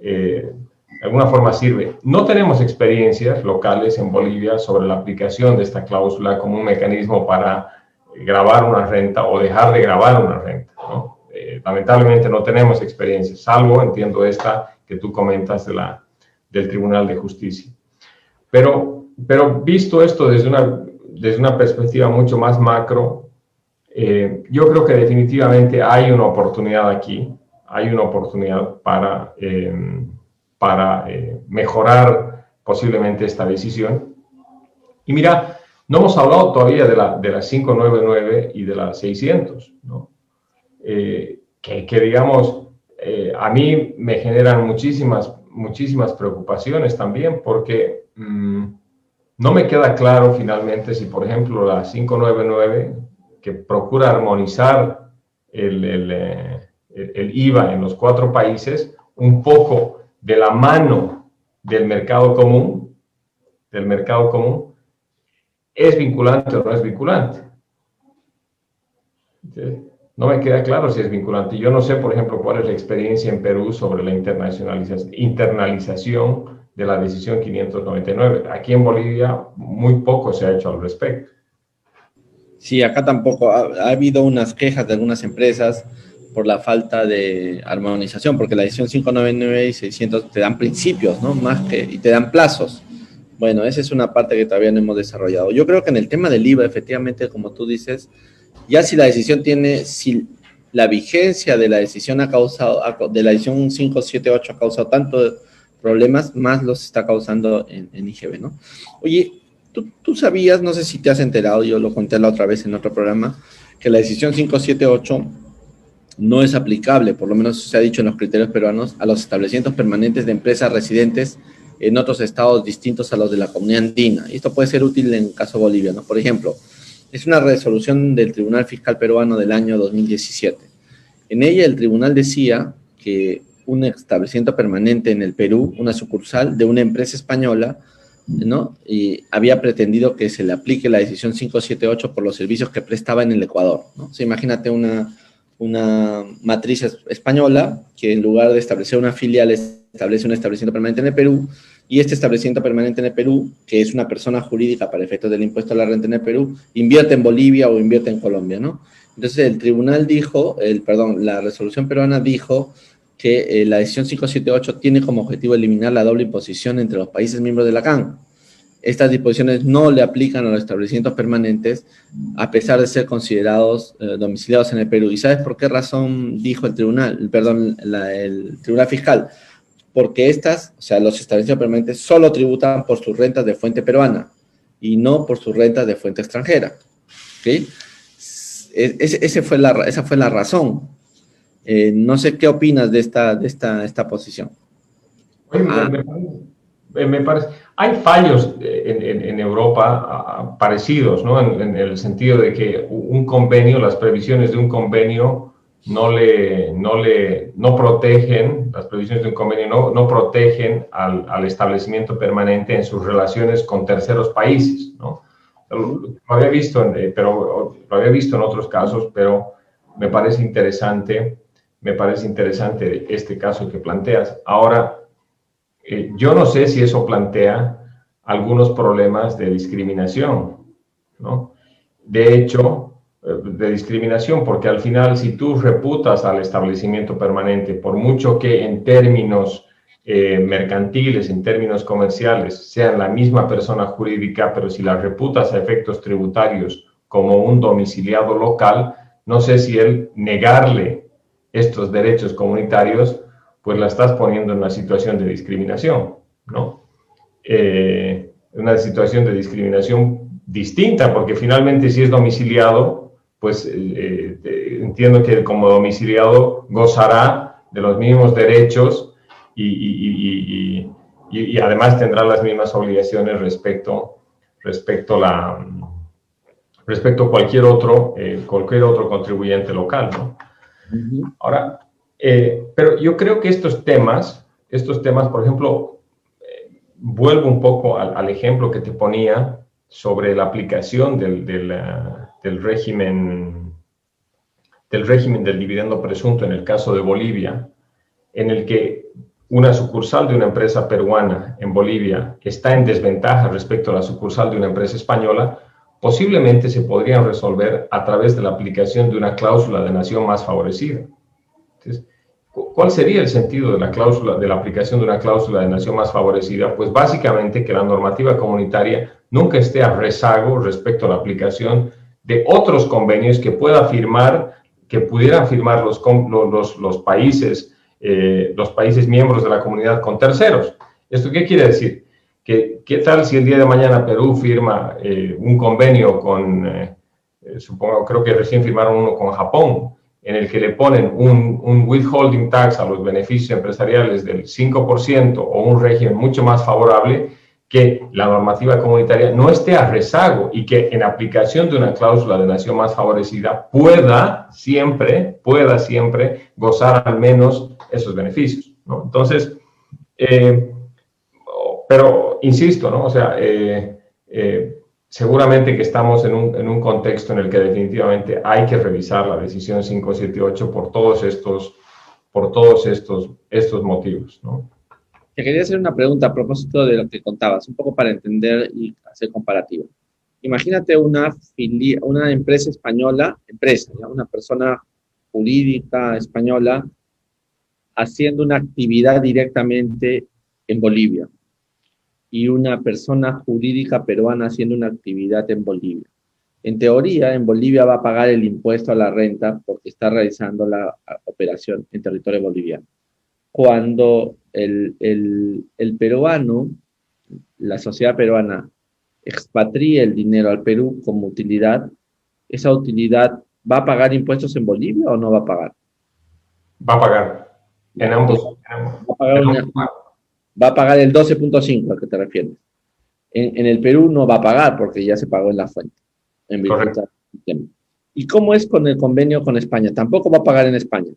de alguna forma sirve. No tenemos experiencias locales en Bolivia sobre la aplicación de esta cláusula como un mecanismo para gravar una renta o dejar de gravar una renta, ¿no? Lamentablemente no tenemos experiencias, salvo, entiendo esta que tú comentas del Tribunal de Justicia. Pero visto esto desde una perspectiva mucho más macro, yo creo que definitivamente hay una oportunidad aquí, hay una oportunidad para mejorar posiblemente esta decisión. Y mira, no hemos hablado todavía de la 599 y de la 600, ¿no? Que digamos, a mí me generan muchísimas preocupaciones también, porque no me queda claro finalmente si, por ejemplo, la 599, que procura armonizar el IVA en los 4 países, un poco de la mano del mercado común, ¿es vinculante o no es vinculante? ¿Sí? No me queda claro si es vinculante. Yo no sé, por ejemplo, cuál es la experiencia en Perú sobre la internalización de la decisión 599. Aquí en Bolivia muy poco se ha hecho al respecto. Sí, acá tampoco. Ha habido unas quejas de algunas empresas por la falta de armonización, porque la edición 599 y 600 te dan principios, ¿no? Y te dan plazos. Bueno, esa es una parte que todavía no hemos desarrollado. Yo creo que en el tema del IVA, efectivamente, como tú dices, ya si si la vigencia de la decisión de la edición 578 ha causado tantos problemas, más los está causando en IGB, ¿no? Oye, tú sabías, no sé si te has enterado, yo lo conté la otra vez en otro programa, que la decisión 578 no es aplicable, por lo menos se ha dicho en los criterios peruanos, a los establecimientos permanentes de empresas residentes en otros estados distintos a los de la comunidad andina. Y esto puede ser útil en el caso boliviano. Por ejemplo, es una resolución del Tribunal Fiscal Peruano del año 2017. En ella el tribunal decía que un establecimiento permanente en el Perú, una sucursal de una empresa española, ¿no? Y había pretendido que se le aplique la decisión 578 por los servicios que prestaba en el Ecuador, ¿no? O sea, imagínate una matriz española que en lugar de establecer una filial establece un establecimiento permanente en el Perú, y este establecimiento permanente en el Perú, que es una persona jurídica para efectos del impuesto a la renta en el Perú, invierte en Bolivia o invierte en Colombia, ¿no? Entonces el tribunal dijo, la resolución peruana dijo que la decisión 578 tiene como objetivo eliminar la doble imposición entre los países miembros de la CAN. Estas disposiciones no le aplican a los establecimientos permanentes, a pesar de ser considerados domiciliados en el Perú. ¿Y sabes por qué razón dijo el tribunal, el tribunal fiscal? Porque los establecimientos permanentes solo tributan por sus rentas de fuente peruana y no por sus rentas de fuente extranjera. ¿Okay? Esa fue la razón. No sé qué opinas de esta posición. Oye, me parece, hay fallos en Europa parecidos, ¿no? En el sentido de que un convenio, las previsiones de un convenio no protegen, las previsiones de un convenio no protegen al establecimiento permanente en sus relaciones con terceros países, ¿no? Lo había visto, pero lo había visto en otros casos, pero me parece interesante este caso que planteas. Ahora, yo no sé si eso plantea algunos problemas de discriminación, ¿no? De hecho, de discriminación, porque al final, si tú reputas al establecimiento permanente, por mucho que en términos mercantiles, en términos comerciales, sean la misma persona jurídica, pero si la reputas a efectos tributarios como un domiciliado local, no sé si el negarle estos derechos comunitarios pues la estás poniendo en una situación de discriminación, ¿no? Una situación de discriminación distinta, porque finalmente si es domiciliado, pues entiendo que como domiciliado gozará de los mismos derechos y además tendrá las mismas obligaciones respecto a cualquier otro contribuyente local, ¿no? Ahora, pero yo creo que estos temas, por ejemplo, vuelvo un poco al ejemplo que te ponía sobre la aplicación del régimen del dividendo presunto en el caso de Bolivia, en el que una sucursal de una empresa peruana en Bolivia está en desventaja respecto a la sucursal de una empresa española, posiblemente se podrían resolver a través de la aplicación de una cláusula de nación más favorecida. Entonces, ¿cuál sería el sentido de la aplicación de una cláusula de nación más favorecida? Pues básicamente que la normativa comunitaria nunca esté a rezago respecto a la aplicación de otros convenios que pudieran firmar los países miembros de la comunidad con terceros. ¿Esto qué quiere decir? ¿Qué tal si el día de mañana Perú firma un convenio creo que recién firmaron uno con Japón, en el que le ponen un withholding tax a los beneficios empresariales del 5% o un régimen mucho más favorable, que la normativa comunitaria no esté a rezago y que en aplicación de una cláusula de nación más favorecida pueda siempre gozar al menos esos beneficios, ¿no? Entonces, pero insisto, ¿no? O sea, seguramente que estamos en un contexto en el que definitivamente hay que revisar la decisión 578 por todos estos motivos, ¿no? Te quería hacer una pregunta a propósito de lo que contabas, un poco para entender y hacer comparativa. Imagínate una empresa española, una persona jurídica española haciendo una actividad directamente en Bolivia y una persona jurídica peruana haciendo una actividad en Bolivia. En teoría, en Bolivia va a pagar el impuesto a la renta porque está realizando la operación en territorio boliviano. Cuando el peruano, la sociedad peruana, expatría el dinero al Perú como utilidad, ¿esa utilidad va a pagar impuestos en Bolivia o no va a pagar? Va a pagar en ambos. Va a pagar el 12.5 al que te refieres. En el Perú no va a pagar porque ya se pagó en la fuente. En virtud del sistema. ¿Y cómo es con el convenio con España? ¿Tampoco va a pagar en España?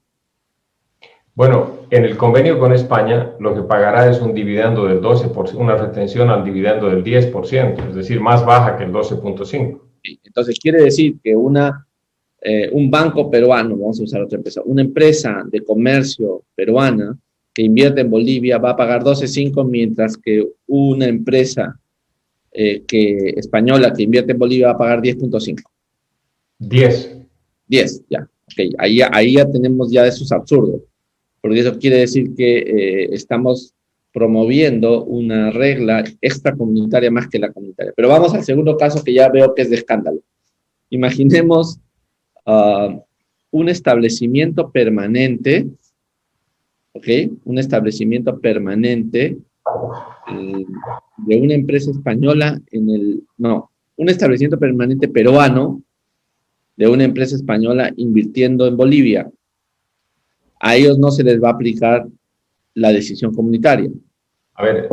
Bueno, en el convenio con España, lo que pagará es un dividendo del 12%, una retención al dividendo del 10%, es decir, más baja que el 12.5%. Entonces, quiere decir que un banco peruano, vamos a usar otra empresa, una empresa de comercio peruana que invierte en Bolivia va a pagar 12.5, mientras que una empresa española que invierte en Bolivia va a pagar 10.5. 10. 10, ya. Okay. Ahí ya tenemos ya esos absurdos, porque eso quiere decir que estamos promoviendo una regla extracomunitaria más que la comunitaria. Pero vamos al segundo caso, que ya veo que es de escándalo. Imaginemos un establecimiento permanente, ¿ok? Un establecimiento permanente de una empresa española un establecimiento permanente peruano de una empresa española invirtiendo en Bolivia. A ellos no se les va a aplicar la decisión comunitaria. A ver.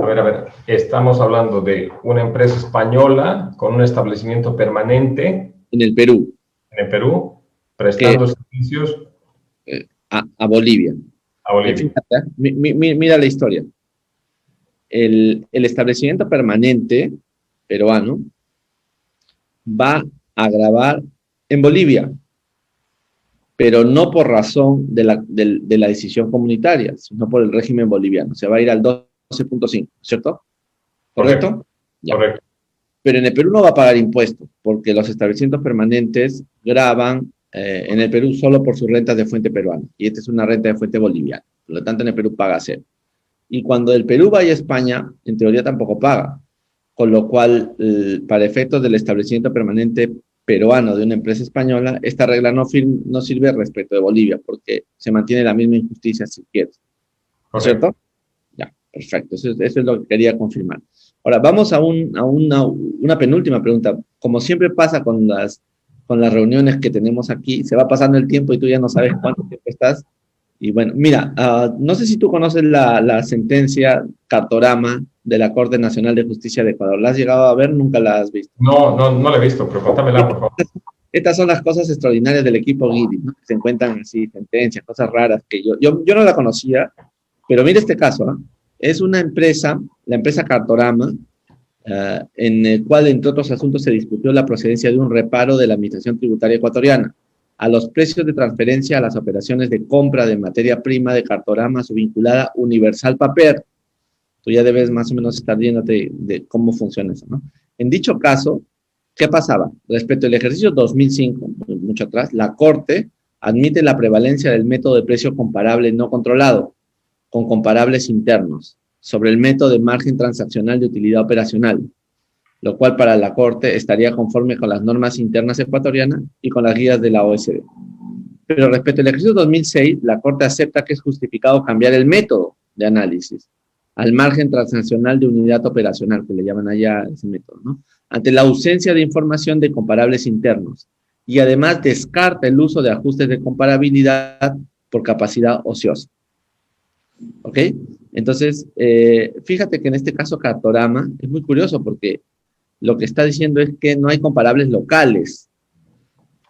Estamos hablando de una empresa española con un establecimiento permanente en el Perú. En el Perú, prestando servicios a Bolivia. A Bolivia. Fíjate, mira la historia. El establecimiento permanente peruano va a grabar en Bolivia, pero no por razón de la decisión comunitaria, sino por el régimen boliviano. Se va a ir al 12.5, ¿cierto? ¿Correcto? Ya. Correcto. Pero en el Perú no va a pagar impuestos, porque los establecimientos permanentes graban en el Perú solo por sus rentas de fuente peruana, y esta es una renta de fuente boliviana. Por lo tanto, en el Perú paga cero. Y cuando el Perú vaya a España, en teoría tampoco paga, con lo cual, para efectos del establecimiento permanente peruano de una empresa española, esta regla no sirve respecto de Bolivia, porque se mantiene la misma injusticia si quieres. ¿No es cierto? Ya, perfecto. Eso es lo que quería confirmar. Ahora, vamos a una penúltima pregunta. Como siempre pasa con las reuniones que tenemos aquí, se va pasando el tiempo y tú ya no sabes cuánto tiempo estás. Y bueno, mira, no sé si tú conoces la sentencia Cartorama de la Corte Nacional de Justicia de Ecuador. ¿La has llegado a ver? ¿Nunca la has visto? No la he visto, pero cuéntamela, por favor. Estas son las cosas extraordinarias del equipo Guidi, ¿no? Que se encuentran así, sentencias, cosas raras que yo no la conocía, pero mira este caso, ¿eh? Es una empresa, la empresa Cartorama, en el cual, entre otros asuntos, se discutió la procedencia de un reparo de la Administración Tributaria Ecuatoriana a los precios de transferencia a las operaciones de compra de materia prima de Cartorama, su vinculada Universal Paper. Tú ya debes más o menos estar viéndote de cómo funciona eso, ¿no? En dicho caso, ¿qué pasaba? Respecto al ejercicio 2005, mucho atrás, la Corte admite la prevalencia del método de precio comparable no controlado, con comparables internos, sobre el método de margen transaccional de utilidad operacional, lo cual para la Corte estaría conforme con las normas internas ecuatorianas y con las guías de la OECD. Pero respecto al ejercicio 2006, la Corte acepta que es justificado cambiar el método de análisis al margen transaccional de unidad operacional, que le llaman allá ese método, ¿no? Ante la ausencia de información de comparables internos, y además descarta el uso de ajustes de comparabilidad por capacidad ociosa. ¿Ok? Entonces, fíjate que en este caso Cartorama es muy curioso porque lo que está diciendo es que no hay comparables locales,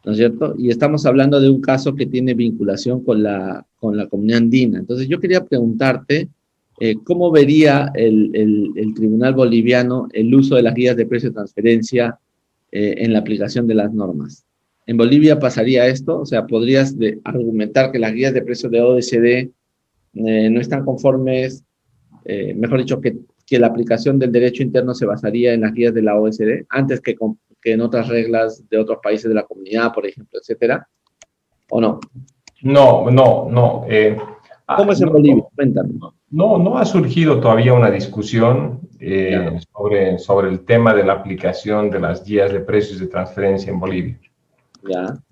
¿no es cierto? Y estamos hablando de un caso que tiene vinculación con la comunidad andina. Entonces, yo quería preguntarte, ¿cómo vería el Tribunal Boliviano el uso de las guías de precio de transferencia en la aplicación de las normas? ¿En Bolivia pasaría esto? O sea, ¿podrías argumentar que las guías de precios de OECD no están conformes, mejor dicho, que la aplicación del derecho interno se basaría en las guías de la OECD antes que en otras reglas de otros países de la comunidad, por ejemplo, etcétera? ¿O no? No. ¿Cómo es en Bolivia? Cuéntame. No ha surgido todavía una discusión sobre el tema de la aplicación de las guías de precios de transferencia en Bolivia.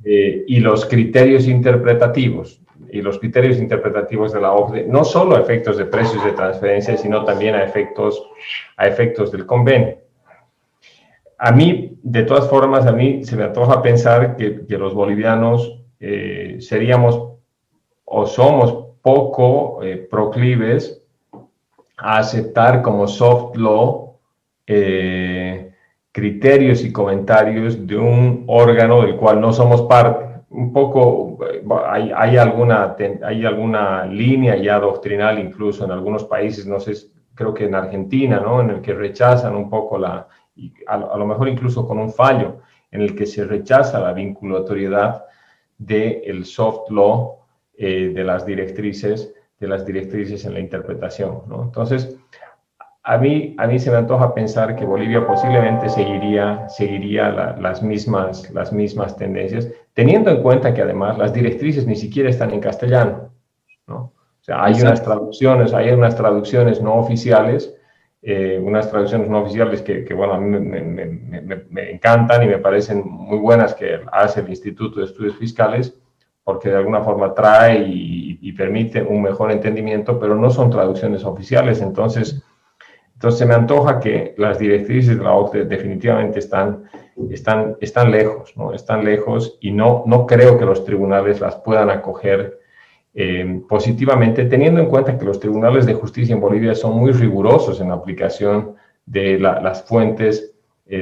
Y los criterios interpretativos. Y los criterios interpretativos de la OCDE, no solo a efectos de precios de transferencia, sino también a efectos del convenio. A mí, de todas formas, a mí se me antoja pensar que los bolivianos seríamos o somos poco proclives a aceptar como soft law criterios y comentarios de un órgano del cual no somos parte, un poco, hay alguna línea ya doctrinal incluso en algunos países, no sé, creo que en Argentina, ¿no? En el que rechazan un poco a lo mejor incluso con un fallo, en el que se rechaza la vinculatoriedad del soft law, de las directrices en la interpretación, ¿no? Entonces, a mí se me antoja pensar que Bolivia posiblemente seguiría las mismas tendencias, teniendo en cuenta que además las directrices ni siquiera están en castellano, ¿no? O sea, hay unas traducciones no oficiales, que bueno, a mí me encantan y me parecen muy buenas, que hace el Instituto de Estudios Fiscales, porque de alguna forma trae y permite un mejor entendimiento, pero no son traducciones oficiales. Entonces se me antoja que las directrices de la OCDE definitivamente están lejos, ¿no? Están lejos, y no creo que los tribunales las puedan acoger positivamente, teniendo en cuenta que los tribunales de justicia en Bolivia son muy rigurosos en la aplicación de las fuentes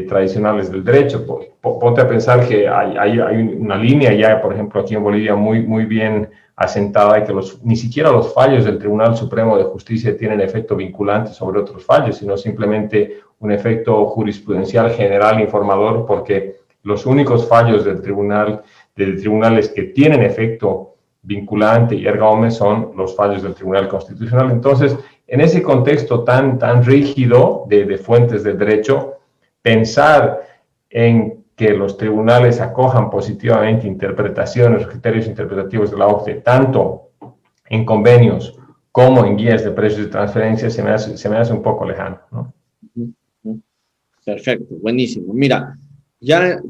tradicionales del derecho. Ponte a pensar que hay una línea ya, por ejemplo, aquí en Bolivia muy bien asentada, y que ni siquiera los fallos del Tribunal Supremo de Justicia tienen efecto vinculante sobre otros fallos, sino simplemente un efecto jurisprudencial general informador, porque los únicos fallos de tribunales que tienen efecto vinculante y erga omnes son los fallos del Tribunal Constitucional. Entonces, en ese contexto tan rígido de fuentes del derecho, pensar en que los tribunales acojan positivamente interpretaciones, criterios interpretativos de la OCDE, tanto en convenios como en guías de precios de transferencia, se me hace un poco lejano, ¿no? Perfecto, buenísimo. Mira, ya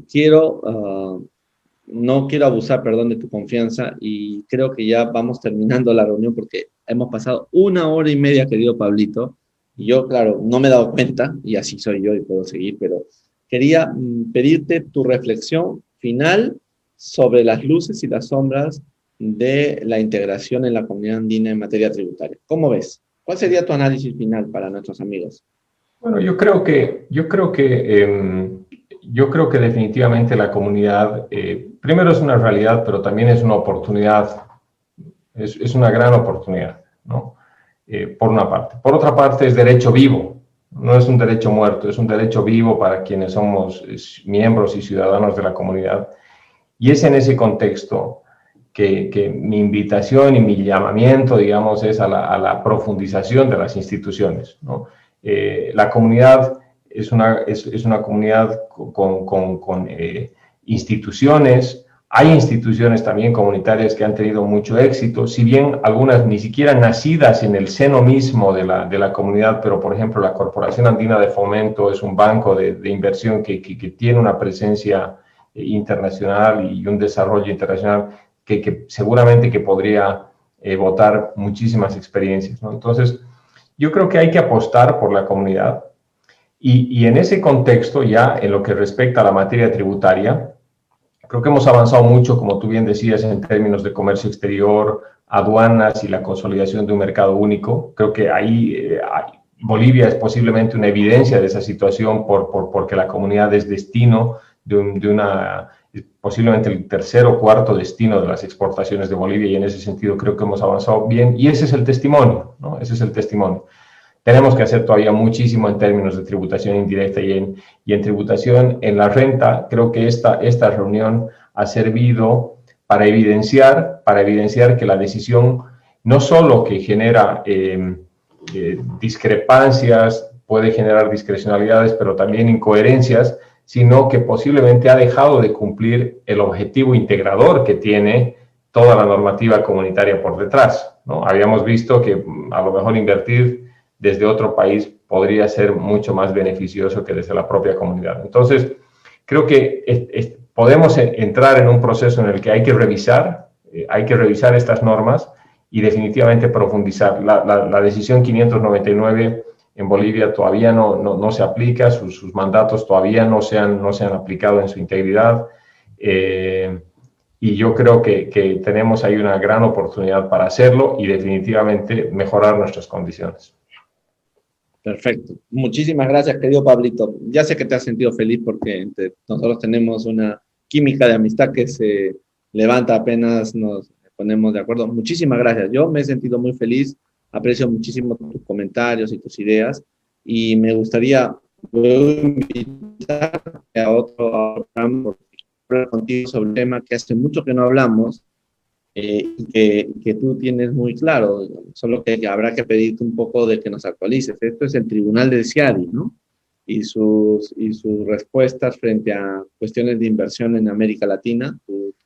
no quiero abusar, perdón, de tu confianza, y creo que ya vamos terminando la reunión porque hemos pasado 1 hora y media, querido Pablito, y yo, claro, no me he dado cuenta, y así soy yo y puedo seguir, pero quería pedirte tu reflexión final sobre las luces y las sombras de la integración en la comunidad andina en materia tributaria. ¿Cómo ves? ¿Cuál sería tu análisis final para nuestros amigos? Bueno, yo creo que definitivamente la comunidad, primero es una realidad, pero también es una oportunidad, es una gran oportunidad, ¿no? Por una parte. Por otra parte, es derecho vivo, no es un derecho muerto, es un derecho vivo para quienes somos miembros y ciudadanos de la comunidad. Y es en ese contexto que mi invitación y mi llamamiento, digamos, es a la profundización de las instituciones, ¿no? La comunidad es una comunidad con instituciones. Hay instituciones también comunitarias que han tenido mucho éxito, si bien algunas ni siquiera nacidas en el seno mismo de la comunidad, pero por ejemplo la Corporación Andina de Fomento es un banco de inversión que tiene una presencia internacional y un desarrollo internacional que seguramente que podría botar muchísimas experiencias, ¿no? Entonces, yo creo que hay que apostar por la comunidad, y en ese contexto, ya en lo que respecta a la materia tributaria, creo que hemos avanzado mucho, como tú bien decías, en términos de comercio exterior, aduanas y la consolidación de un mercado único. Creo que ahí Bolivia es posiblemente una evidencia de esa situación porque la comunidad es destino posiblemente el tercer o cuarto destino de las exportaciones de Bolivia, y en ese sentido creo que hemos avanzado bien, y ese es el testimonio, ¿no? Ese es el testimonio. Tenemos que hacer todavía muchísimo en términos de tributación indirecta y en tributación en la renta. Creo que esta reunión ha servido para evidenciar que la decisión no solo que genera discrepancias, puede generar discrecionalidades, pero también incoherencias, sino que posiblemente ha dejado de cumplir el objetivo integrador que tiene toda la normativa comunitaria por detrás, ¿no? Habíamos visto que a lo mejor invertir desde otro país podría ser mucho más beneficioso que desde la propia comunidad. Entonces, creo que podemos entrar en un proceso en el que hay que revisar estas normas y definitivamente profundizar. La decisión 599 en Bolivia todavía no se aplica, sus mandatos todavía no se han aplicado en su integridad, y yo creo que tenemos ahí una gran oportunidad para hacerlo y definitivamente mejorar nuestras condiciones. Perfecto. Muchísimas gracias, querido Pablito. Ya sé que te has sentido feliz porque nosotros tenemos una química de amistad que se levanta apenas nos ponemos de acuerdo. Muchísimas gracias. Yo me he sentido muy feliz, aprecio muchísimo tus comentarios y tus ideas y me gustaría luego invitarte a otro programa hablar contigo sobre un tema que hace mucho que no hablamos que tú tienes muy claro, solo que habrá que pedirte un poco de que nos actualices. Esto es el Tribunal del CIADI, ¿no? Y sus respuestas frente a cuestiones de inversión en América Latina.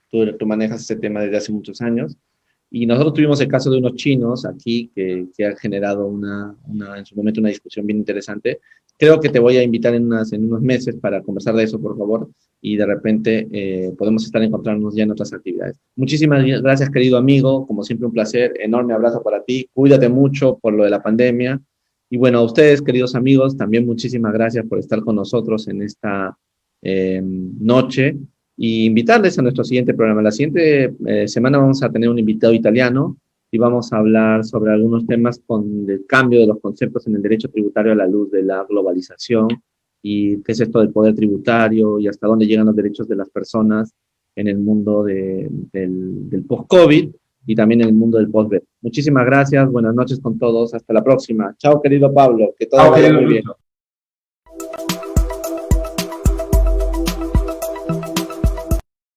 Tú manejas ese tema desde hace muchos años. Y nosotros tuvimos el caso de unos chinos aquí que han generado en su momento una discusión bien interesante. Creo que te voy a invitar en unos meses para conversar de eso, por favor, y de repente podemos estar encontrándonos ya en otras actividades. Muchísimas gracias, querido amigo. Como siempre, un placer. Enorme abrazo para ti. Cuídate mucho por lo de la pandemia. Y bueno, a ustedes, queridos amigos, también muchísimas gracias por estar con nosotros en esta noche y invitarles a nuestro siguiente programa. La siguiente semana vamos a tener un invitado italiano y vamos a hablar sobre algunos temas con el cambio de los conceptos en el derecho tributario a la luz de la globalización y qué es esto del poder tributario y hasta dónde llegan los derechos de las personas en el mundo del post-COVID y también en el mundo del post-COVID. Muchísimas gracias, buenas noches con todos, hasta la próxima. Chao, querido Pablo, que todo vaya muy bien.